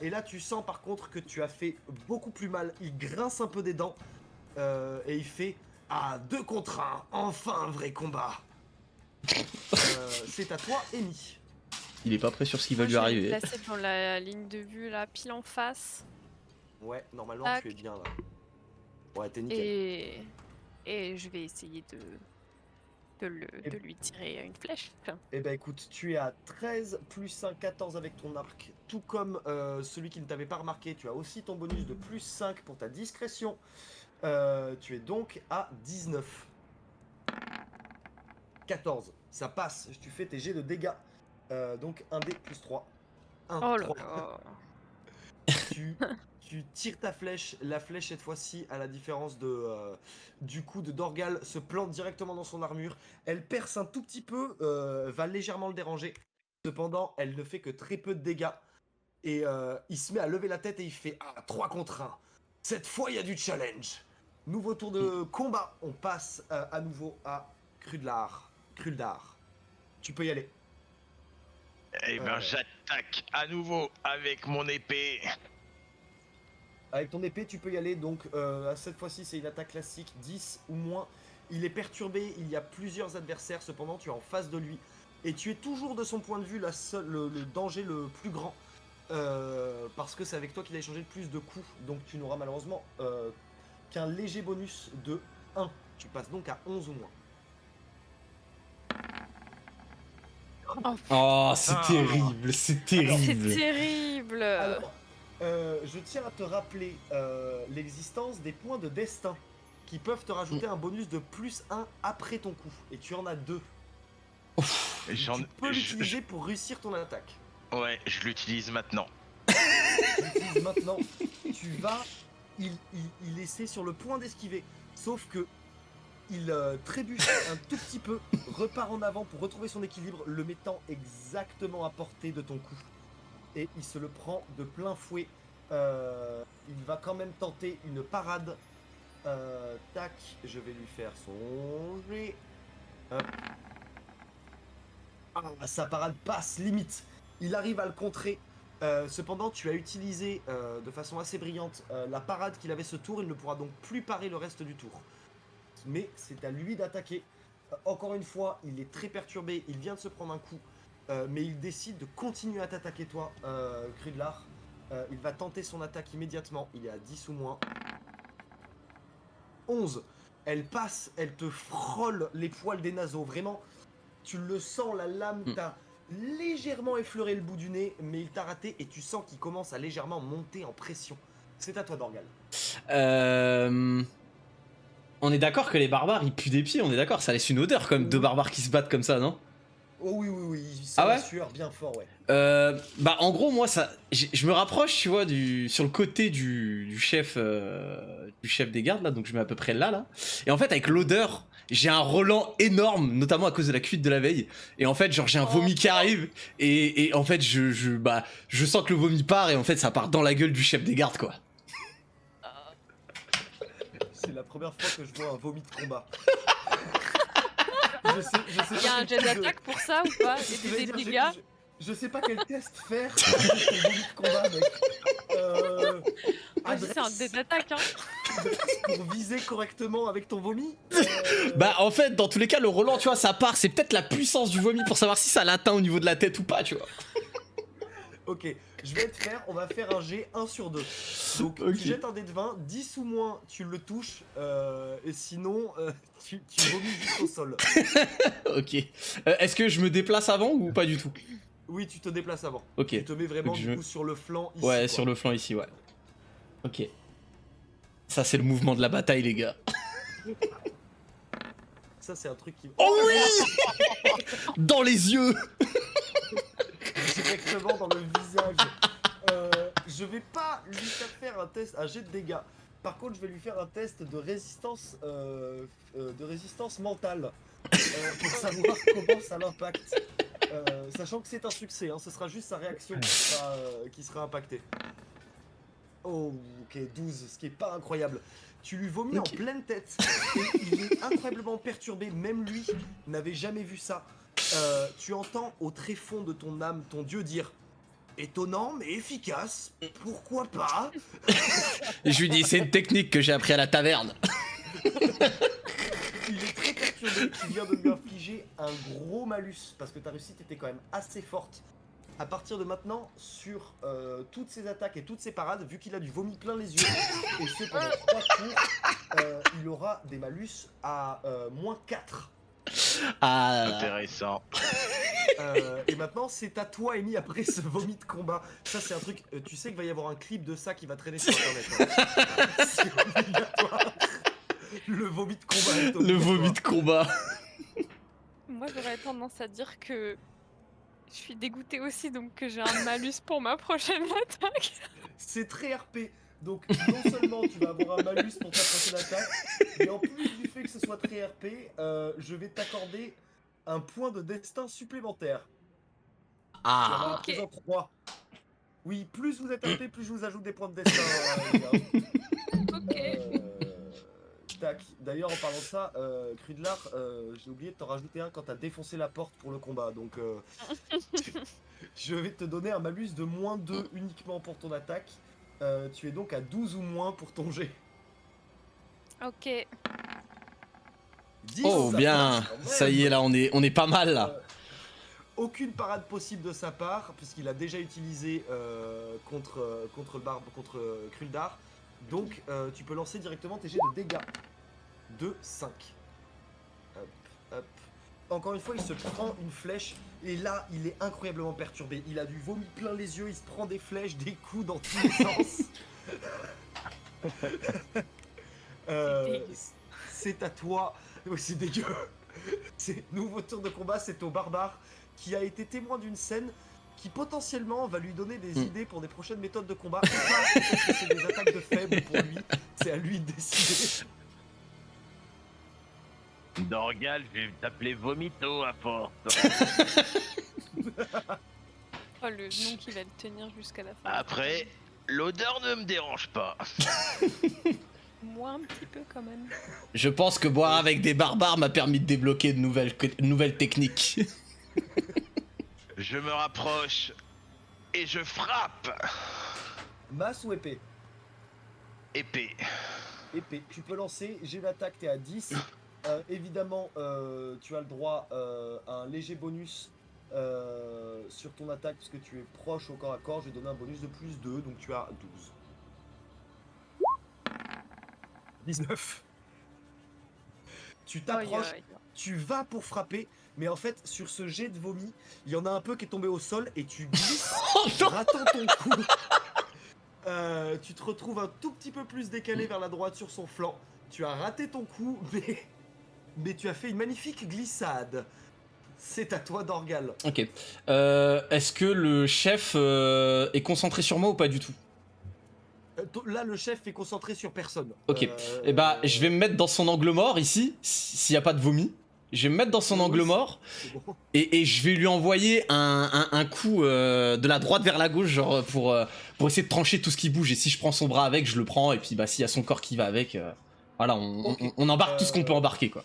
Et là, tu sens par contre que tu as fait beaucoup plus mal. Il grince un peu des dents et il fait ah 2 contre 1, enfin un vrai combat. C'est à toi, Amy. Il est pas prêt sur ce qui va Moi, lui je vais me arriver. placer dans la ligne de vue, là, pile en face. Ouais, normalement Tac. tu es bien là. Ouais, t'es nickel. Et je vais essayer de lui tirer une flèche. Eh ben écoute, tu es à 13 plus 5, 14 avec ton arc. Tout comme celui qui ne t'avait pas remarqué, tu as aussi ton bonus de plus 5 pour ta discrétion. Tu es donc à 19. 14. Ça passe, tu fais tes jets de dégâts. Donc 1 dé plus 3. 1, Oh là 3. là. Tu tires ta flèche, la flèche cette fois-ci, à la différence du coup de Dorgal, se plante directement dans son armure. Elle perce un tout petit peu, va légèrement le déranger. Cependant, elle ne fait que très peu de dégâts. Et il se met à lever la tête et il fait ah, 3 contre 1. Cette fois, il y a du challenge. Nouveau tour de combat. On passe à nouveau à Kruldar. Tu peux y aller. Eh ben, j'attaque à nouveau avec mon épée. Avec ton épée, tu peux y aller. Donc, cette fois-ci, c'est une attaque classique, 10 ou moins. Il est perturbé, il y a plusieurs adversaires. Cependant, tu es en face de lui. Et tu es toujours, de son point de vue, le danger le plus grand. Parce que c'est avec toi qu'il a échangé le plus de coups. Donc, tu n'auras malheureusement qu'un léger bonus de 1. Tu passes donc à 11 ou moins. Oh, c'est Ah. terrible, c'est C'est terrible. terrible. Alors, je tiens à te rappeler l'existence des points de destin qui peuvent te rajouter un bonus de plus 1 après ton coup. Et tu en as 2. J'en- Tu peux je- l'utiliser pour réussir ton attaque. Ouais, je l'utilise maintenant. Tu l'utilises maintenant. Tu vas... Il essaie sur le point d'esquiver. Sauf que il trébuche un tout petit peu, repart en avant pour retrouver son équilibre, le mettant exactement à portée de ton coup. Et il se le prend de plein fouet. Il va quand même tenter une parade. Tac, je vais lui faire son jet. Hop. Ah, sa parade passe, limite. Il arrive à le contrer. Cependant, tu as utilisé de façon assez brillante la parade qu'il avait ce tour. Il ne pourra donc plus parer le reste du tour. Mais c'est à lui d'attaquer. Encore une fois, il est très perturbé. Il vient de se prendre un coup. Mais il décide de continuer à t'attaquer, toi, Krudlar. Il va tenter son attaque immédiatement. Il est à 10 ou moins. 11. Elle passe, elle te frôle les poils des naseaux. Vraiment, tu le sens, la lame t'a légèrement effleuré le bout du nez, mais il t'a raté et tu sens qu'il commence à légèrement monter en pression. C'est à toi, Dorgal. On est d'accord que les barbares ils puent des pieds, on est d'accord, ça laisse une odeur comme deux barbares qui se battent comme ça, non? Oh oui, oui, oui, il sent Ah ouais la sueur bien fort, ouais. Bah en gros moi ça, je me rapproche tu vois sur le côté du chef des gardes là, donc je mets à peu près là et en fait avec l'odeur j'ai un relent énorme, notamment à cause de la cuite de la veille, et en fait genre j'ai un vomi qui arrive et en fait je sens que le vomi part et en fait ça part dans la gueule du chef des gardes quoi. C'est la première fois que je vois un vomi de combat. Je sais Il y a pas un quel jet type de- d'attaque pour ça ou pas? C'est ce que Et j'allais des dire, dégâts? je sais pas quel test faire pour ton vomi de combat, mec. Vas-y, c'est un dé d'attaque, hein. Pour viser correctement avec ton vomi. Bah en fait dans tous les cas le relent tu vois ça part, c'est peut-être la puissance du vomi pour savoir si ça l'atteint au niveau de la tête ou pas tu vois. Ok, je vais te faire, on va faire un G 1 sur 2. Donc Ok. tu jettes un dé de 20, 10 ou moins tu le touches, et sinon tu vomis juste au sol. Ok. Est-ce que je me déplace avant ou pas du tout? Oui, tu te déplaces avant. Ok. Tu te mets vraiment Donc du coup sur le flanc ici. Ouais, quoi. sur le flanc ici, ouais. Ok. Ça, c'est le mouvement de la bataille, les gars. Ça c'est un truc qui... Oh oui dans les yeux. Directement dans le visage. Je vais pas lui faire un test, un jet de dégâts. Par contre, je vais lui faire un test de résistance mentale pour savoir comment ça l'impacte. Sachant que c'est un succès, hein, ce sera juste sa réaction qui sera impactée. Oh, ok, 12, ce qui est pas incroyable. Tu lui vomis Ok. en pleine tête et il est incroyablement perturbé, même lui n'avait jamais vu ça. Tu entends au tréfonds de ton âme ton dieu dire « Étonnant mais efficace, pourquoi pas ?» Et je lui dis, c'est une technique que j'ai appris à la taverne. Il est très perturbé, tu viens de lui infliger un gros malus, parce que ta réussite était quand même assez forte. À partir de maintenant, sur toutes ses attaques et toutes ses parades, vu qu'il a du vomi plein les yeux, et ce pendant 3 tours, il aura des malus à moins 4. Ah là là. Intéressant. Et maintenant, c'est à toi, Amy, après ce vomi de combat. Ça, c'est un truc. Tu sais qu'il va y avoir un clip de ça qui va traîner sur internet. Hein. C'est obligatoire. Le vomi de combat. Est Le obligatoire. vomi de combat. Moi, j'aurais tendance à dire que je suis dégoûtée aussi, donc que j'ai un malus pour ma prochaine attaque. C'est très RP. Donc, non seulement tu vas avoir un malus pour ta prochaine attaque, mais en plus du fait que ce soit très RP, je vais t'accorder un point de destin supplémentaire. Tu en Ah. as à Ok. présent 3. Oui, plus vous êtes RP, plus je vous ajoute des points de destin. Les gars. Ok. Tac. D'ailleurs, en parlant de ça, Crudlar, j'ai oublié de t'en rajouter un quand t'as défoncé la porte pour le combat. Donc, je vais te donner un malus de moins 2 uniquement pour ton attaque. Tu es donc à 12 ou moins pour ton jet. Ok. 10, Oh ça bien. marche quand Ça même. y est, là, on est pas mal là. Aucune parade possible de sa part, puisqu'il a déjà utilisé contre Kruldar. Donc, tu peux lancer directement tes jets de dégâts. De 5. Hop, hop. Encore une fois, il se prend une flèche. Et là, il est incroyablement perturbé. Il a du vomi plein les yeux, il se prend des flèches, des coups dans tous les sens. dégueu. C'est à toi. Oui, c'est dégueu. C'est nouveau tour de combat, c'est au barbare qui a été témoin d'une scène qui potentiellement va lui donner des idées pour des prochaines méthodes de combat. Ou pas, parce que c'est des attaques de faible pour lui. C'est à lui de décider. Dorgal, je vais t'appeler Vomito à force. Oh, le nom qui va le tenir jusqu'à la fin. Après, l'odeur ne me dérange pas. Moi, un petit peu quand même. Je pense que boire avec des barbares m'a permis de débloquer de nouvelles techniques. Je me rapproche et je frappe. Masse ou épée? Épée. Épée. Tu peux lancer. J'ai l'attaque, t'es à 10. Évidemment, tu as le droit à un léger bonus sur ton attaque puisque tu es proche au corps à corps. Je vais donner un bonus de plus 2, donc tu as 12. 19. Tu t'approches, Aïe, aïe, aïe. tu vas pour frapper, mais en fait, sur ce jet de vomi, il y en a un peu qui est tombé au sol et tu glisses, ratant ton coup. Tu te retrouves un tout petit peu plus décalé vers la droite sur son flanc. Tu as raté ton coup, mais tu as fait une magnifique glissade. C'est à toi d'Orgal. Ok. Est-ce que le chef est concentré sur moi ou pas du tout? Là, le chef est concentré sur personne. Ok. Et bah, je vais me mettre dans son angle mort ici, s'il n'y a pas de vomi. Je vais me mettre dans son angle mort C'est bon. et je vais lui envoyer un coup de la droite vers la gauche, genre pour essayer de trancher tout ce qui bouge. Et si je prends son bras avec, je le prends. Et puis bah, s'il y a son corps qui va avec, voilà, Ok. on embarque tout ce qu'on peut embarquer, quoi.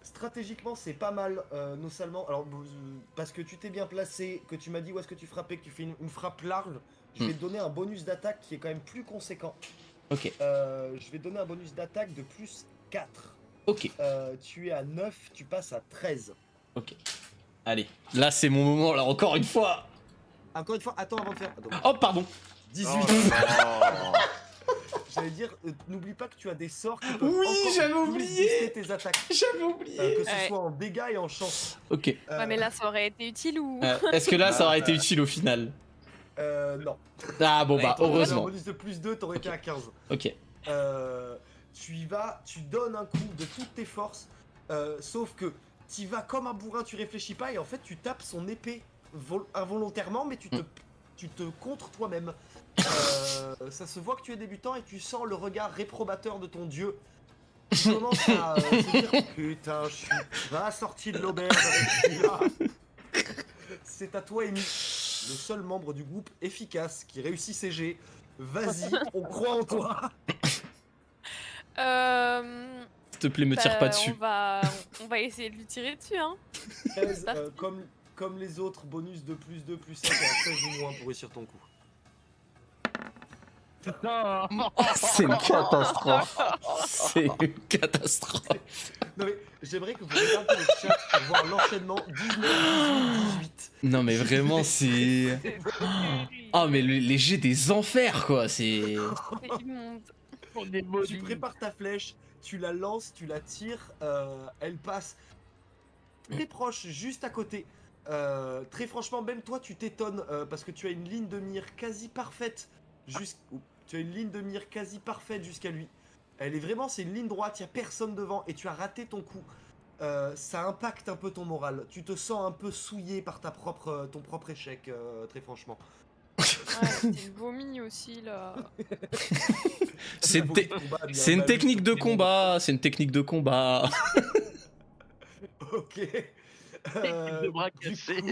Stratégiquement, c'est pas mal, non seulement. Alors, parce que tu t'es bien placé, que tu m'as dit où est-ce que tu frappais, que tu fais une frappe large, je vais te donner un bonus d'attaque qui est quand même plus conséquent. Ok. Je vais te donner un bonus d'attaque de plus 4. Ok. Tu es à 9, tu passes à 13. Ok. Allez, là c'est mon moment, là, encore une fois. Encore une fois, attends avant de faire. Attends, Oh, pardon. 18. Oh, non. J'allais dire, n'oublie pas que tu as des sorts qui peuvent Oui, encore j'avais plus oublié. booster tes attaques. J'avais oublié. Que ce Ouais. soit en dégâts et en chance. Ok. Ouais, mais là, ça aurait été utile ou. Est-ce que là ça aurait été utile au final? Non. Ah bon bah, T'aurais eu un heureusement. bonus de plus 2, t'aurais été à 15. Ok. Tu y vas, tu donnes un coup de toutes tes forces, sauf que tu vas comme un bourrin, tu réfléchis pas et en fait tu tapes son épée involontairement, mais tu te contres toi-même. Ça se voit que tu es débutant et tu sens le regard réprobateur de ton dieu. Tu commences à se dire putain, je suis pas sorti de l'auberge avec celui-là. C'est à toi, Amy, le seul membre du groupe efficace qui réussit ses jets. Vas-y, on croit en toi. S'il te plaît, me tire pas dessus. On va essayer de lui tirer dessus, hein. 13, comme les autres, bonus de plus 2, plus 5 et un 13 ou moins pour réussir ton coup. C'est une catastrophe. C'est une catastrophe. Non mais j'aimerais que vous regardiez le chat pour voir l'enchaînement 19, 18, 18. Non mais vraiment c'est... Oh mais les jets des enfers quoi, c'est... C'est immonde. On est Tu maudits. prépares ta flèche, tu la lances, tu la tires, elle passe très proche, juste à côté. Très franchement, même toi tu t'étonnes parce que tu as une ligne de mire quasi parfaite. Tu as une ligne de mire quasi parfaite jusqu'à lui. Elle est vraiment, c'est une ligne droite, il n'y a personne devant et tu as raté ton coup. Ça impacte un peu ton moral. Tu te sens un peu souillé par ton propre échec, très franchement. Ouais, c'était le vomi aussi, là. C'est une, te- c'est une technique de combat, c'est une technique de combat. Ok. Technique de bras Du cassés. coup,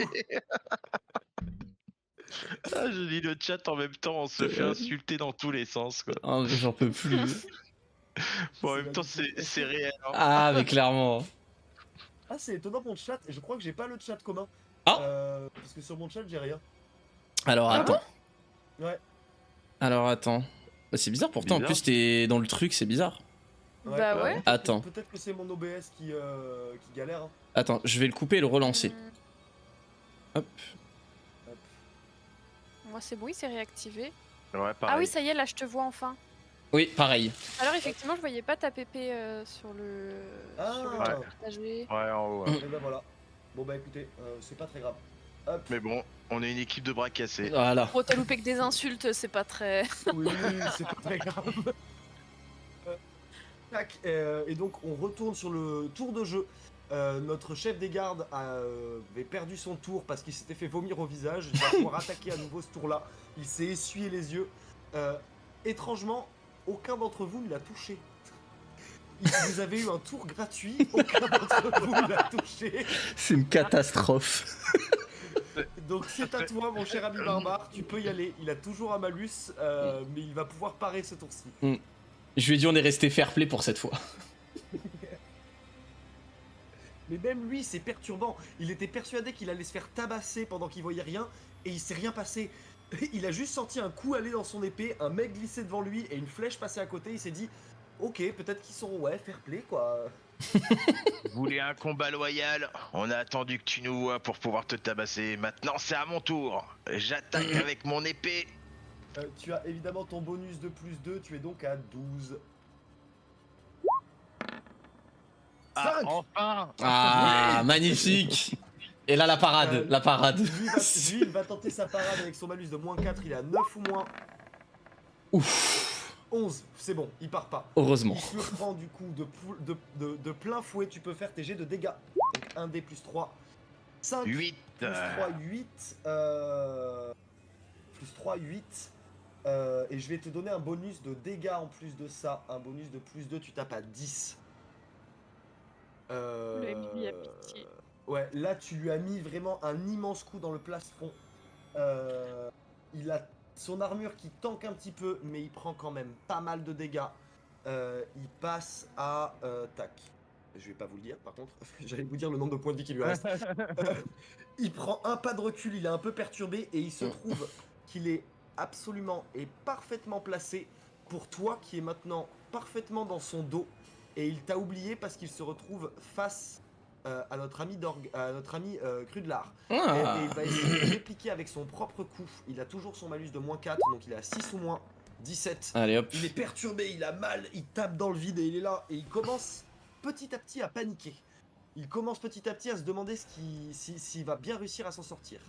Ah, je lis le chat en même temps, on se fait insulter dans tous les sens quoi. Oh, mais j'en peux plus. Bon, en C'est même temps, c'est réel. Hein. Ah mais clairement. ah, c'est étonnant mon chat. Je crois que j'ai pas le chat commun. Ah. Parce que sur mon chat, j'ai rien. Alors attends. Ouais. Alors attends. Bah, c'est bizarre pourtant, en Bizarre. plus t'es dans le truc, c'est bizarre. Bah ouais. Attends. Peut-être que c'est mon OBS qui galère. Hein. Attends, je vais le couper et le relancer. Hop. Hop. Moi, c'est bon, il s'est réactivé. Ouais, pareil. Ah oui, ça y est, là, je te vois enfin. Oui, pareil. Alors, effectivement, je voyais pas ta PP sur le. Ah. Sur le Ouais. chat partagé. Ouais, en haut. Ouais. Et ben voilà. Bon bah écoutez, c'est pas très grave. Hop. Mais bon, on est une équipe de bras cassés. Voilà. Oh, t'as loupé que des insultes, c'est pas très. Oui, c'est pas très grave. Tac, et donc on retourne sur le tour de jeu. Notre chef des gardes avait perdu son tour parce qu'il s'était fait vomir au visage. Il va pouvoir attaquer à nouveau ce tour-là. Il s'est essuyé les yeux. Étrangement, aucun d'entre vous ne l'a touché. Vous avez eu un tour gratuit, aucun d'entre vous ne l'a touché. C'est une catastrophe. Donc c'est à toi mon cher ami barbare, tu peux y aller. Il a toujours un malus, mais il va pouvoir parer ce tour-ci. Je lui ai dit on est resté fair play pour cette fois. Mais même lui, c'est perturbant. Il était persuadé qu'il allait se faire tabasser pendant qu'il voyait rien, et il s'est rien passé. Il a juste senti un coup aller dans son épée, un mec glisser devant lui et une flèche passer à côté. Il s'est dit, ok, peut-être qu'ils sont fair play quoi. Vous voulez un combat loyal? On a attendu que tu nous vois pour pouvoir te tabasser. Maintenant, c'est à mon tour. J'attaque avec mon épée. Tu as évidemment ton bonus de plus 2, tu es donc à 12. Ah, 5. enfin! Ah, magnifique. Et là la parade, la parade. Lui, il va tenter sa parade avec son malus de moins 4, il est à 9 ou moins. Ouf. 11, c'est bon, il part pas. Heureusement. Il se prend du coup de plein fouet, tu peux faire tes jets de dégâts. Donc 1 d plus 3. 5 8. plus 3, 8. Plus 3, 8. Et je vais te donner un bonus de dégâts en plus de ça. Un bonus de plus 2, tu tapes à 10. Le Emily a pitié. Ouais, là tu lui as mis vraiment un immense coup dans le plastron. Il a son armure qui tanque un petit peu, mais il prend quand même pas mal de dégâts. Il passe à tac. Je vais pas vous le dire par contre, j'allais vous dire le nombre de points de vie qui lui reste. Il prend un pas de recul, il est un peu perturbé et il se trouve qu'il est absolument et parfaitement placé pour toi qui est maintenant parfaitement dans son dos et il t'a oublié parce qu'il se retrouve face à notre ami, Crudlar. Et il va essayer de répliquer avec son propre coup. Il a toujours son malus de moins 4, donc il est à 6 ou moins 17. Allez hop. Il est perturbé, il a mal, il tape dans le vide et il est là. Et il commence petit à petit à paniquer. Il commence petit à petit à se demander s'il va bien réussir à s'en sortir.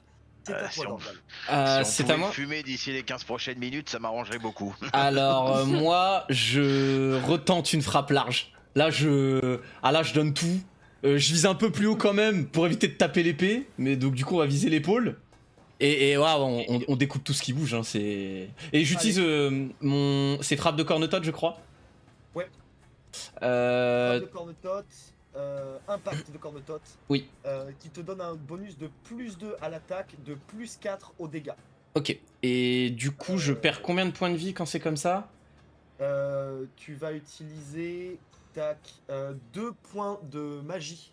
C'est à Si toi, on- Dorval. Si on C'est pouvait à moi. fumer d'ici les 15 prochaines minutes, ça m'arrangerait beaucoup. Alors moi, je retente une frappe large. Là, je donne tout. Je vise un peu plus haut quand même pour éviter de taper l'épée. Mais donc du coup, on va viser l'épaule. Et ouais, on découpe tout ce qui bouge. Hein, et j'utilise ces frappes de cornetote, je crois. Ouais. Euh, De cornetote, impact de cornetote. Oui. Qui te donne un bonus de plus 2 à l'attaque, de plus 4 aux dégâts. ok. Et du coup, je perds combien de points de vie quand c'est comme ça? Tu vas utiliser 2 points de magie.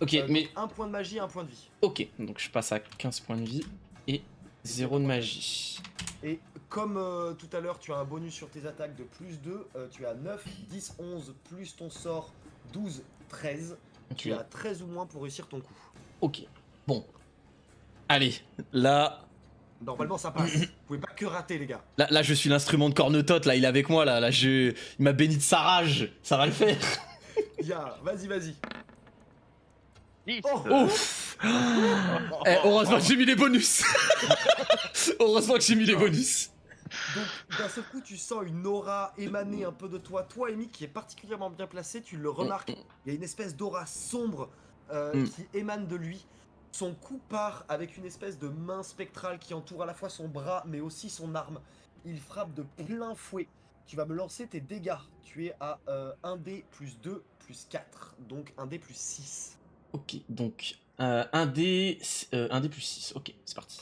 Ok, mais Donc 1 point de magie, 1 point de vie. ok. Donc je passe à 15 points de vie et 0 de magie. Et comme tout à l'heure, tu as un bonus sur tes attaques de plus 2, tu as 9, 10, 11, plus ton sort, 12, 13. Ok. Tu as 13 ou moins pour réussir ton coup. Ok. Bon. Allez, là. Normalement, ça passe. Vous pouvez pas que rater, les gars. Là, je suis l'instrument de cornetote, là, il est avec moi, là, il m'a béni de sa rage, ça va le faire. Vas-y. 10. Oh, Heureusement que j'ai mis les bonus. Heureusement que j'ai mis les bonus. Donc, d'un seul coup, tu sens une aura émaner un peu de toi. Toi, Amy, qui est particulièrement bien placé, tu le remarques. Il y a une espèce d'aura sombre qui émane de lui. Son cou part avec une espèce de main spectrale qui entoure à la fois son bras, mais aussi son arme. Il frappe de plein fouet. Tu vas me lancer tes dégâts. Tu es à 1d plus 2 plus 4. Donc 1d plus 6. Ok, donc 1d plus 6, ok, c'est parti.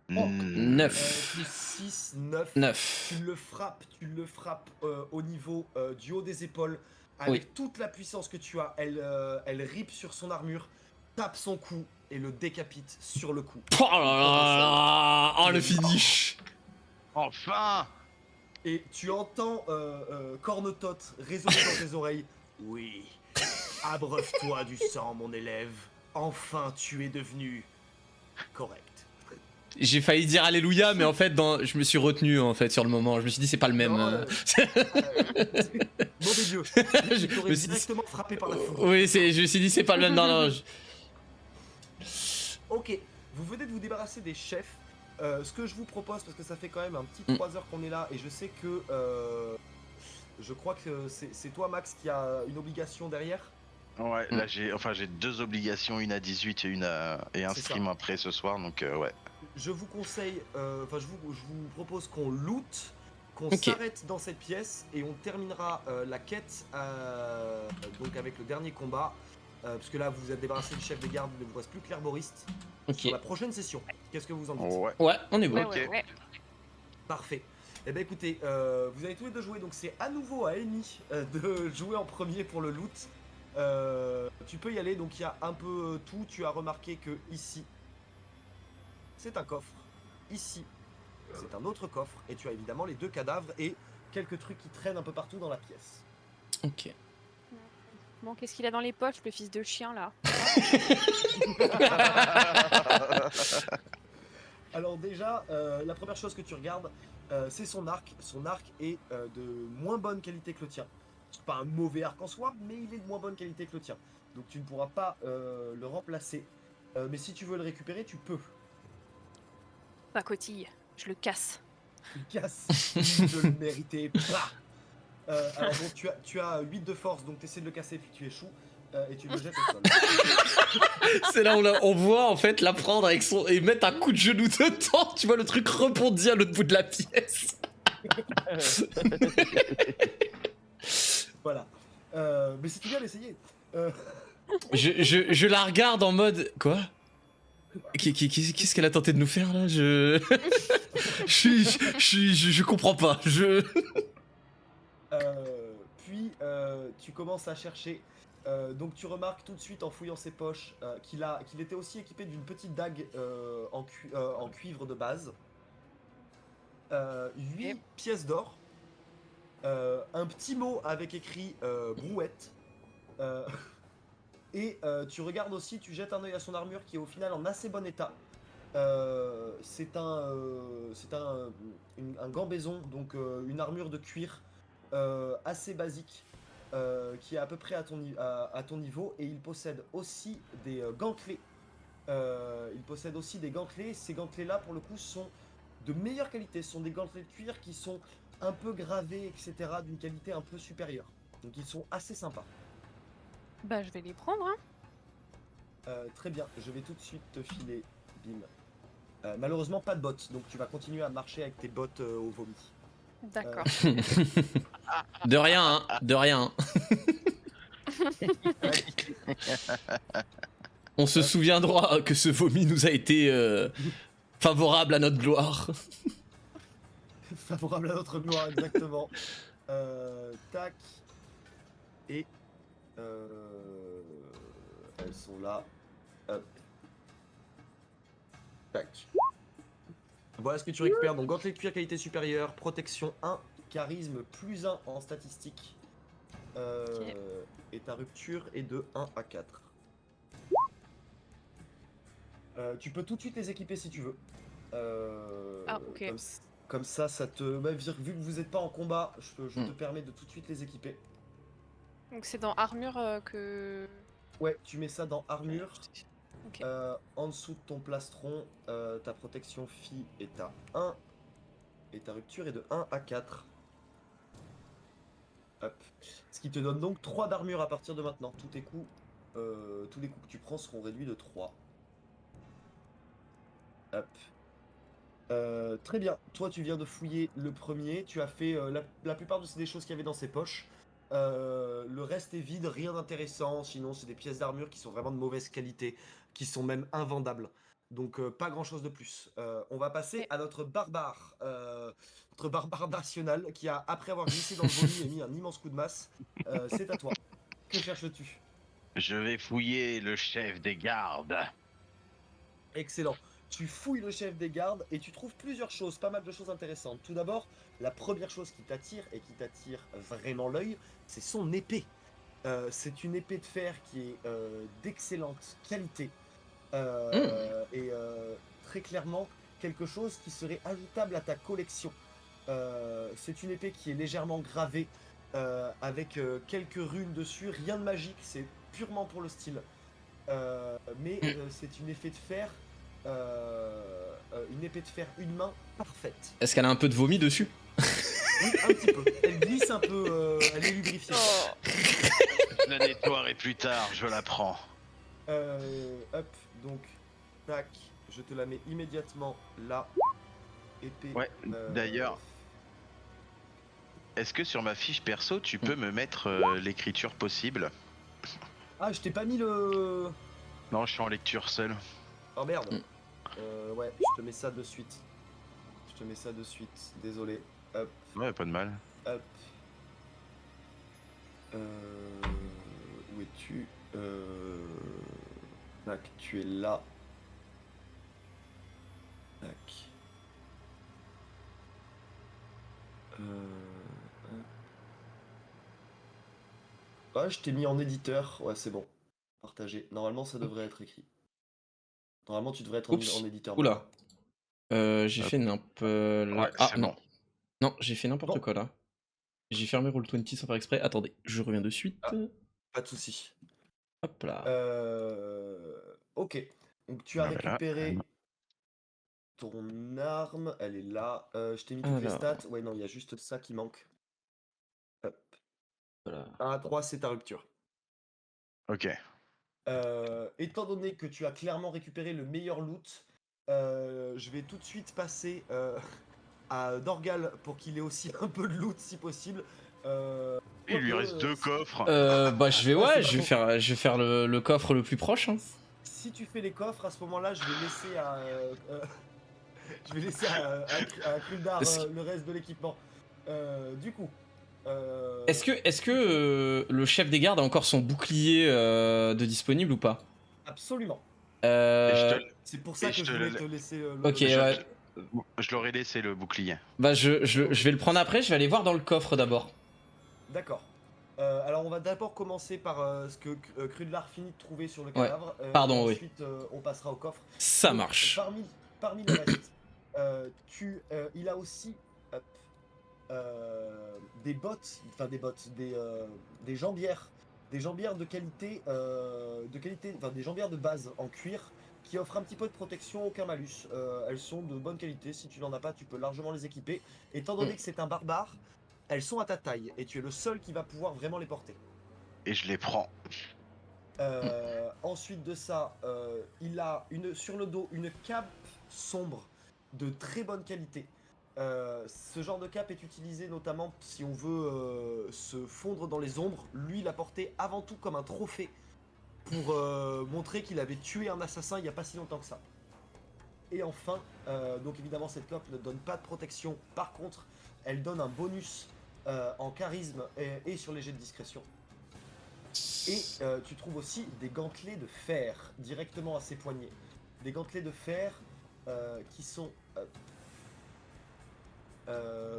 9. Plus 6, 9. 9. Tu le frappes au niveau du haut des épaules. Avec toute la puissance que tu as, elle rip sur son armure, tape son cou et le décapite sur le coup. Oh là là là. Oh le finish. Enfin. Et tu entends Cornotote résonner dans tes oreilles. Oui, abreuve-toi du sang, mon élève. Enfin, tu es devenu correct. J'ai failli dire alléluia, mais en fait, je me suis retenu en fait sur le moment. Je me suis dit c'est pas le même. Non, mauvais Dieu. Je Tu me aurais suis dit- directement frappé par la foudre. Oui, je me suis dit c'est pas le même. Non. Ok, vous venez de vous débarrasser des chefs. Ce que je vous propose, parce que ça fait quand même un petit 3 heures qu'on est là, et je sais que je crois que c'est toi, Max, qui a une obligation derrière. Ouais, là j'ai 2 obligations, une à 18 et et un C'est stream après ce soir, donc ouais. Je vous conseille, je vous propose qu'on loot, qu'on Ok. s'arrête dans cette pièce, et on terminera la quête donc avec le dernier combat. Parce que là, vous êtes débarrassé du chef des gardes, il ne vous reste plus que l'herboriste. Ok. Sur la prochaine session, qu'est-ce que vous en dites? Ouais. Ouais, on est bon. Ouais, Ok. ouais. Parfait. Eh ben écoutez, vous avez tous les deux joué, donc c'est à nouveau à Amy de jouer en premier pour le loot. Tu peux y aller, donc il y a un peu tout. Tu as remarqué que ici, c'est un coffre. Ici, c'est un autre coffre. Et tu as évidemment les 2 cadavres et quelques trucs qui traînent un peu partout dans la pièce. Ok. Bon, qu'est-ce qu'il a dans les poches, le fils de chien, là? Alors déjà, la première chose que tu regardes, c'est son arc. Son arc est de moins bonne qualité que le tien. C'est pas un mauvais arc en soi, mais il est de moins bonne qualité que le tien. Donc tu ne pourras pas le remplacer. Mais si tu veux le récupérer, tu peux. Pacotille, je le casse. Tu le casses. Tu le méritais pas. Alors bon, tu as 8 de force, donc tu essaies de le casser puis tu échoues. et tu le jettes au sol. C'est là où on voit en fait la prendre avec son et mettre un coup de genou dedans. Tu vois le truc rebondir à l'autre bout de la pièce. Voilà. Mais c'était bien d'essayer. Je la regarde en mode quoi. Qu'est-ce qu'elle a tenté de nous faire là? Je comprends pas. Puis tu commences à chercher. Donc tu remarques tout de suite en fouillant ses poches qu'il était aussi équipé d'une petite dague en cuivre de base. 8 pièces d'or. Un petit mot avec écrit brouette. Et tu regardes aussi, tu jettes un œil à son armure qui est au final en assez bon état. C'est un gambaison, donc une armure de cuir assez basique qui est à peu près à ton niveau. Et il possède aussi des gantelets. Ces gantelets-là, pour le coup, sont de meilleure qualité. Ce sont des gantelets de cuir qui sont un peu gravés, etc., d'une qualité un peu supérieure. Donc ils sont assez sympas. Bah, je vais les prendre, hein. Très bien, je vais tout de suite te filer, bim. Malheureusement, pas de bottes, donc tu vas continuer à marcher avec tes bottes au vomi. D'accord. De rien, hein, de rien. On se souviendra que ce vomi nous a été favorable à notre gloire. Favorable à notre gloire, exactement. Tac. Et elles sont là. Hop. Tac. Voilà ce que tu récupères. Donc gantelet de cuir qualité supérieure, protection 1, charisme plus 1 en statistique. Et ta rupture est de 1 à 4. Tu peux tout de suite les équiper si tu veux. Ah, ok. Comme ça, ça te. Bah, vu que vous n'êtes pas en combat, je te permets de tout de suite les équiper. Donc c'est dans armure que... Ouais, tu mets ça dans armure. Ok. En dessous de ton plastron, ta protection fille est à 1. Et ta rupture est de 1 à 4. Hop. Ce qui te donne donc 3 d'armure à partir de maintenant. Tous les coups que tu prends seront réduits de 3. Hop. Très bien. Toi, tu viens de fouiller le premier. Tu as fait la plupart des choses qu'il y avait dans ses poches. Le reste est vide, rien d'intéressant. Sinon, c'est des pièces d'armure qui sont vraiment de mauvaise qualité, qui sont même invendables. Donc, pas grand chose de plus. On va passer à notre barbare national qui a, après avoir glissé dans le vomi, et mis un immense coup de masse. C'est à toi. Que cherches-tu? Je vais fouiller le chef des gardes. Excellent. Tu fouilles le chef des gardes et tu trouves plusieurs choses, pas mal de choses intéressantes. Tout d'abord, la première chose qui t'attire et qui t'attire vraiment l'œil, c'est son épée. C'est une épée de fer qui est d'excellente qualité et très clairement quelque chose qui serait ajoutable à ta collection. C'est une épée qui est légèrement gravée avec quelques runes dessus, rien de magique, c'est purement pour le style. Mais c'est une épée de fer. Une épée de fer, une main parfaite. Est-ce qu'elle a un peu de vomi dessus? Oui, un petit peu. Elle glisse un peu, elle est lubrifiée. Oh. Je la nettoierai plus tard, je la prends. Hop, donc, tac, je te la mets immédiatement là. Épée. Ouais, d'ailleurs, est-ce que sur ma fiche perso, tu peux me mettre l'écriture possible? Ah, je t'ai pas mis le. Non, je suis en lecture seule. Oh merde. Ouais, je te mets ça de suite. Désolé. Hop, Ouais, pas de mal. hop. Où es-tu? Tac, tu es là. Tac. Ah, je t'ai mis en éditeur. Ouais, c'est bon. Partagé. Normalement, ça devrait être écrit. Normalement, tu devrais être Oups. en éditeur. Oula. J'ai fait n'importe là. Ouais, Ah c'est non. bon. Non, j'ai fait n'importe Bon. quoi là. J'ai fermé Roll20 sans faire exprès. Attendez, je reviens de suite. Ah. Pas de soucis. Hop là. Ok. Donc tu as Voilà. récupéré ton arme. Elle est là. Je t'ai mis toutes les Alors. stats. Ouais, non, il y a juste ça qui manque. Hop. Voilà. 1 à 3, c'est ta rupture. Ok. Étant donné que tu as clairement récupéré le meilleur loot, je vais tout de suite passer à Dorgal pour qu'il ait aussi un peu de loot si possible. Il lui Quoique, reste 2 coffres. Bah je vais Ouais, c'est ouais, pas faux. je vais faire le coffre le plus proche. Hein. Si tu fais les coffres, à ce moment-là, je vais laisser à, je vais laisser à Kruldar Est-ce le reste de l'équipement. Du coup, est-ce que le chef des gardes a encore son bouclier de disponible ou pas? absolument. Et Euh, C'est pour ça Et que je je te voulais le- te laisser Ok, le ouais. Je l'aurais laissé le bouclier. Bah je vais le prendre après, je vais aller voir dans le coffre d'abord. D'accord. Alors on va d'abord commencer par ce que Krudlar finit de trouver sur le Ouais. cadavre. Pardon, et oui. ensuite on passera au coffre. Ça Donc, marche. parmi le reste, il a aussi hop, des bottes, enfin des jambières. Des jambières de qualité, enfin des jambières de base en cuir qui offrent un petit peu de protection, aucun malus. Elles sont de bonne qualité, si tu n'en as pas, tu peux largement les équiper. Étant donné que c'est un barbare, elles sont à ta taille et tu es le seul qui va pouvoir vraiment les porter. Et je les prends. Ensuite de ça, il a sur le dos une cape sombre de très bonne qualité. Ce genre de cape est utilisé notamment si on veut se fondre dans les ombres. Lui, il l'a porté avant tout comme un trophée pour montrer qu'il avait tué un assassin il n'y a pas si longtemps que ça. Et enfin, donc évidemment cette cape ne donne pas de protection. Par contre, elle donne un bonus en charisme et sur les jets de discrétion. Et tu trouves aussi des gantelets de fer directement à ses poignets. Des gantelets de fer qui sont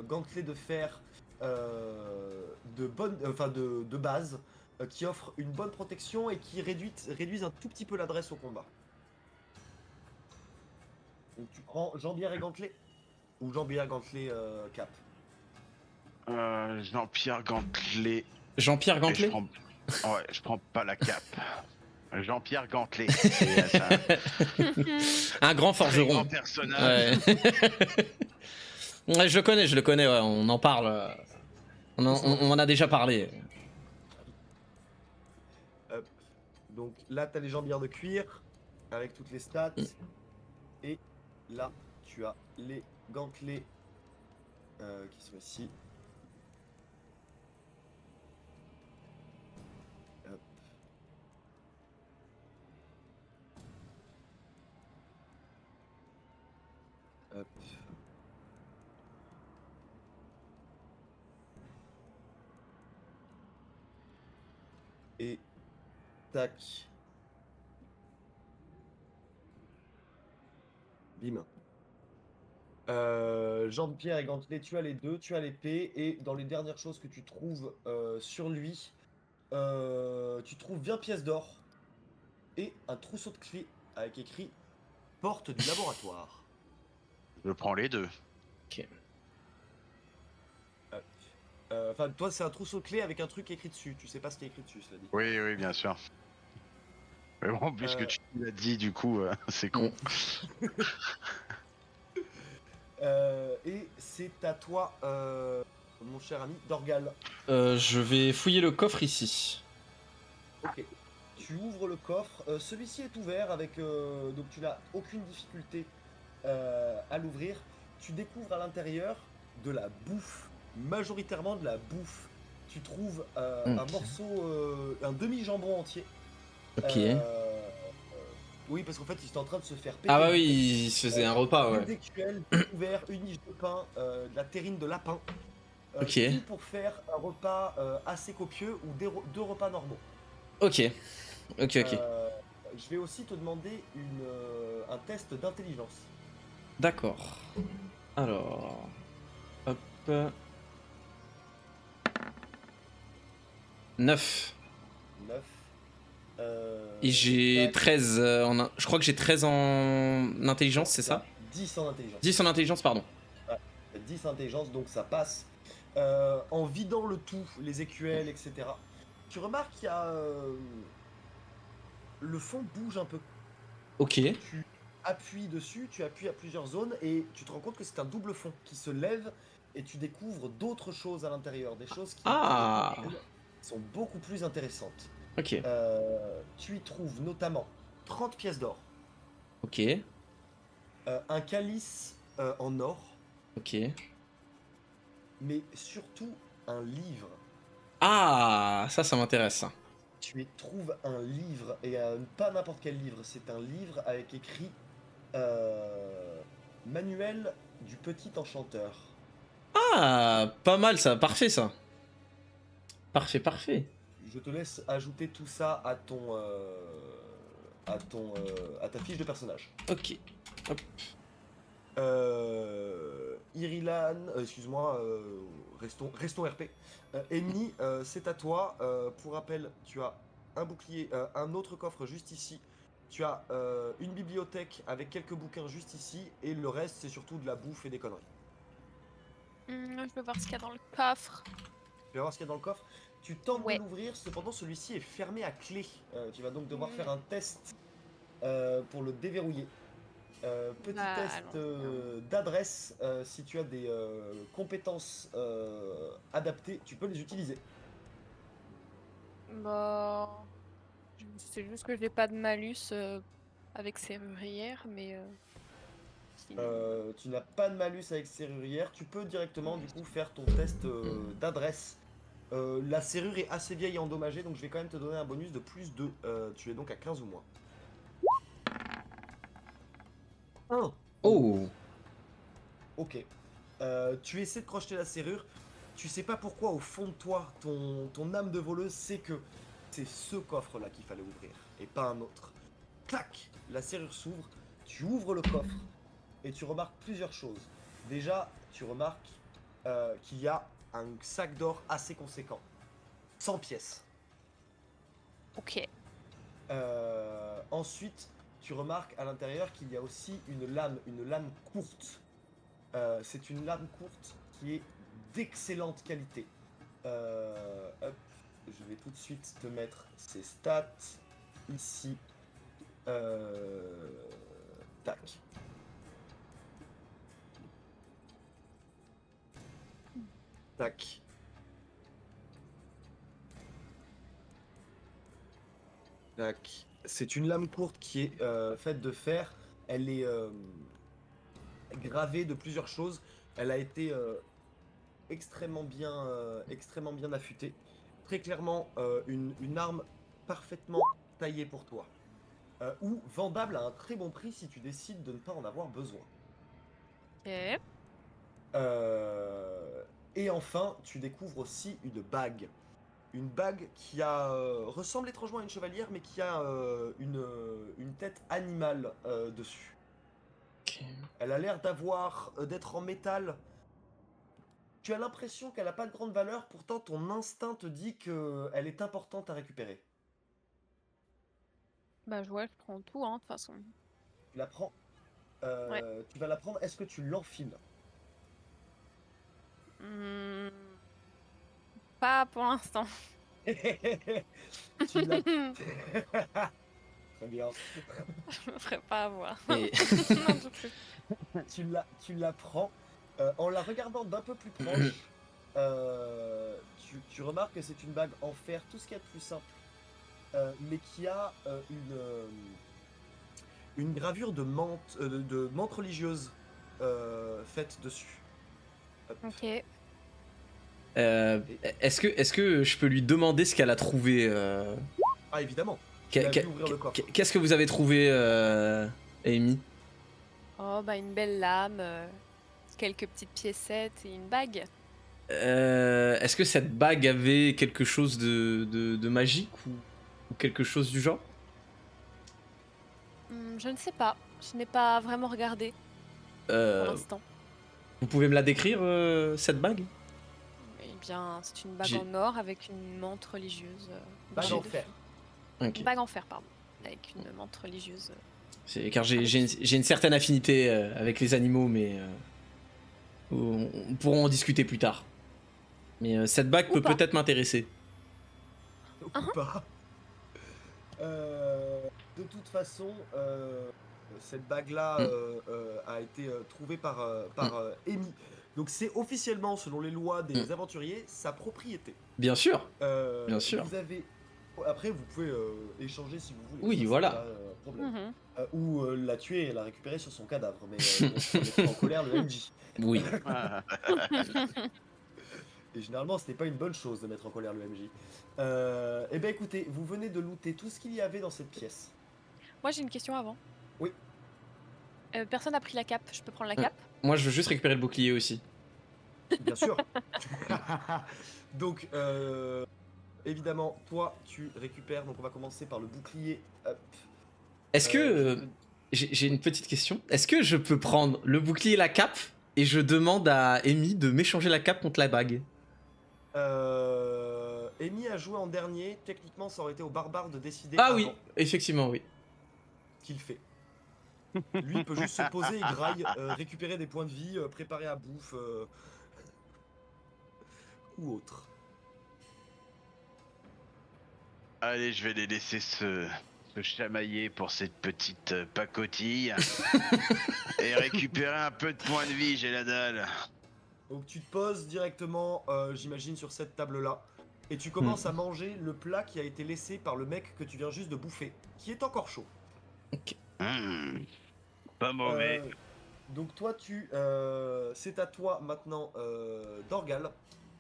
gantelets de fer de base qui offrent une bonne protection et qui réduisent un tout petit peu l'adresse au combat. Donc tu prends jambière et gantelet ou jambière gantelet cap. Jean-Pierre Gantelet. Jean-Pierre Et Gantelet. je prends pas la cape. Jean-Pierre Gantelet. C'est Un grand un très forgeron. grand personnage. Ouais. Ouais, je le connais, ouais, on en parle. On en a déjà parlé. Hop. Donc là tu as les jambières de cuir avec toutes les stats. Et là tu as les gantelets qui sont ici. Hop. Hop. Et tac. Bim. Jean-Pierre et gantelet, tu as les deux, tu as l'épée, et dans les dernières choses que tu trouves sur lui, tu trouves 20 pièces d'or et un trousseau de clés avec écrit porte du laboratoire. Je prends les deux. Enfin, toi, c'est un trousseau de clés avec un truc écrit dessus. Tu sais pas ce qui est écrit dessus, cela dit. Oui, oui, bien sûr. Mais bon, puisque tu l'as dit, du coup, c'est con. Et c'est à toi, mon cher ami Dorgal. Je vais fouiller le coffre ici. Ok. Tu ouvres le coffre. Celui-ci est ouvert avec. Donc tu n'as aucune difficulté à l'ouvrir. Tu découvres à l'intérieur de la bouffe. Majoritairement de la bouffe. Tu trouves un morceau. Un demi-jambon entier. Ok. Oui, parce qu'en fait, il est en train de se faire péter. Ah bah oui, il se faisait un repas, Une ouais. d'écuelle, ouvert, une niche de pain, de la terrine de lapin. Ok. Tout pour faire un repas assez copieux ou deux repas normaux. Ok. Ok. Je vais aussi te demander un test d'intelligence. D'accord. Alors. Hop. 9. 9. Et j'ai 13 je crois que j'ai 13 en intelligence, c'est ça? 10 en intelligence. 10 en intelligence, pardon. 10 en intelligence, donc ça passe. En vidant le tout, les écuelles, etc. Tu remarques qu'il y a... le fond bouge un peu. Ok. Tu appuies dessus, tu appuies à plusieurs zones et tu te rends compte que c'est un double fond qui se lève et tu découvres d'autres choses à l'intérieur, des choses qui Ah. sont beaucoup plus intéressantes. Ok, Tu y trouves notamment 30 pièces d'or, ok, un calice en or, ok. mais surtout un livre. Ah, ça m'intéresse, ça. Tu y trouves un livre, et pas n'importe quel livre, c'est un livre avec écrit Manuel du petit enchanteur. Ah, pas mal, ça. Parfait, ça. Parfait, parfait. Je te laisse ajouter tout ça à ta fiche de personnage. Ok. Hop. Irilan, excuse-moi, restons RP. Amy, c'est à toi. Pour rappel, tu as un bouclier, un autre coffre juste ici. Tu as une bibliothèque avec quelques bouquins juste ici. Et le reste, c'est surtout de la bouffe et des conneries. Je vais voir ce qu'il y a dans le coffre. Tu vas voir ce qu'il y a dans le coffre. Tu tentes Ouais. de l'ouvrir, cependant celui-ci est fermé à clé. Tu vas donc devoir Mm. faire un test pour le déverrouiller. Petit Bah, test d'adresse, si tu as des compétences adaptées, tu peux les utiliser. Bah, c'est juste que j'ai pas de malus avec serrurière, mais sinon. Tu n'as pas de malus avec serrurière, tu peux directement du coup faire ton test d'adresse. La serrure est assez vieille et endommagée, donc je vais quand même te donner un bonus de plus 2. Tu es donc à 15 ou moins. 1. Oh. Ok. Tu essaies de crocheter la serrure. Tu sais pas pourquoi, au fond de toi, ton âme de voleuse sait que c'est ce coffre-là qu'il fallait ouvrir et pas un autre. Clac! La serrure s'ouvre. Tu ouvres le coffre et tu remarques plusieurs choses. Déjà, tu remarques qu'il y a un sac d'or assez conséquent. 100 pièces. Ok. Ensuite, tu remarques à l'intérieur qu'il y a aussi une lame courte. C'est une lame courte qui est d'excellente qualité. Hop, je vais tout de suite te mettre ses stats ici. Tac. Tac. Tac. C'est une lame courte qui est faite de fer. Elle est gravée de plusieurs choses. Elle a été extrêmement bien affûtée. Très clairement, une arme parfaitement taillée pour toi. Ou vendable à un très bon prix si tu décides de ne pas en avoir besoin. Ok. Et enfin, tu découvres aussi une bague. Une bague qui ressemble étrangement à une chevalière, mais qui a une tête animale dessus. Ok. Elle a l'air d'être en métal. Tu as l'impression qu'elle n'a pas de grande valeur, pourtant ton instinct te dit qu'elle est importante à récupérer. Bah, ouais, je prends tout, hein, de toute façon. Tu la prends. Ouais. Tu vas la prendre. Est-ce que tu l'enfiles? Hmm, Pas pour l'instant. Tu l'as. Très bien. Je me ferai pas avoir. Et- Non, je peux. Tu la prends. En la regardant d'un peu plus proche, tu remarques que c'est une bague en fer, tout ce qu'il y a de plus simple, mais qui a une gravure de menthe religieuse faite dessus. Hop. Ok. Est-ce que je peux lui demander ce qu'elle a trouvé Ah, évidemment. qu'est- Tu l'as qu'est- vu ouvrir le coffre. Qu'est-ce que vous avez trouvé, Amy? Oh, bah, une belle lame, quelques petites piécettes et une bague. Est-ce que cette bague avait quelque chose de magique ou quelque chose du genre? Je ne sais pas. Je n'ai pas vraiment regardé pour Euh, l'instant. Vous pouvez me la décrire, cette bague? Eh bien, c'est une bague J'ai- en or avec une menthe religieuse. Bague brodée en dessus. fer. Ok. Une bague en fer, pardon. Avec une menthe religieuse. Car j'ai une certaine affinité avec les animaux, mais on pourra en discuter plus tard. Mais cette bague Ou peut pas. peut-être m'intéresser. Ou pas. De toute façon, cette bague-là a été trouvée par Amy. Donc c'est officiellement, selon les lois des aventuriers, sa propriété. Bien sûr. Bien sûr. Vous avez Après, vous pouvez échanger si vous voulez. Oui, Ça, c'est voilà. pas un problème. Mhm. Ou la tuer et la récupérer sur son cadavre. Mais bon, ça mettra en colère le MJ. Oui. Et généralement, ce n'est pas une bonne chose de mettre en colère le MJ. Eh bien, écoutez, vous venez de looter tout ce qu'il y avait dans cette pièce. Moi, j'ai une question avant. Oui. Personne n'a pris la cape. Je peux prendre la cape? Moi, je veux juste récupérer le bouclier aussi. Bien sûr. Donc, évidemment, toi, tu récupères. Donc, on va commencer par le bouclier. Hop. Est-ce que... je te- j'ai une petite question. Est-ce que je peux prendre le bouclier et la cape et je demande à Amy de m'échanger la cape contre la bague? Amy a joué en dernier. Techniquement, ça aurait été au barbare de décider Ah avant oui, effectivement, oui. ce qu'il fait. Lui, il peut juste se poser et graille, récupérer des points de vie, préparer à bouffe ou autre. Allez, je vais les laisser se chamailler pour cette petite pacotille. Et récupérer un peu de points de vie, j'ai la dalle. Donc tu te poses directement, j'imagine, sur cette table-là. Et tu commences à manger le plat qui a été laissé par le mec que tu viens juste de bouffer, qui est encore chaud. Pas mauvais. Donc toi, c'est à toi maintenant, Dorgal.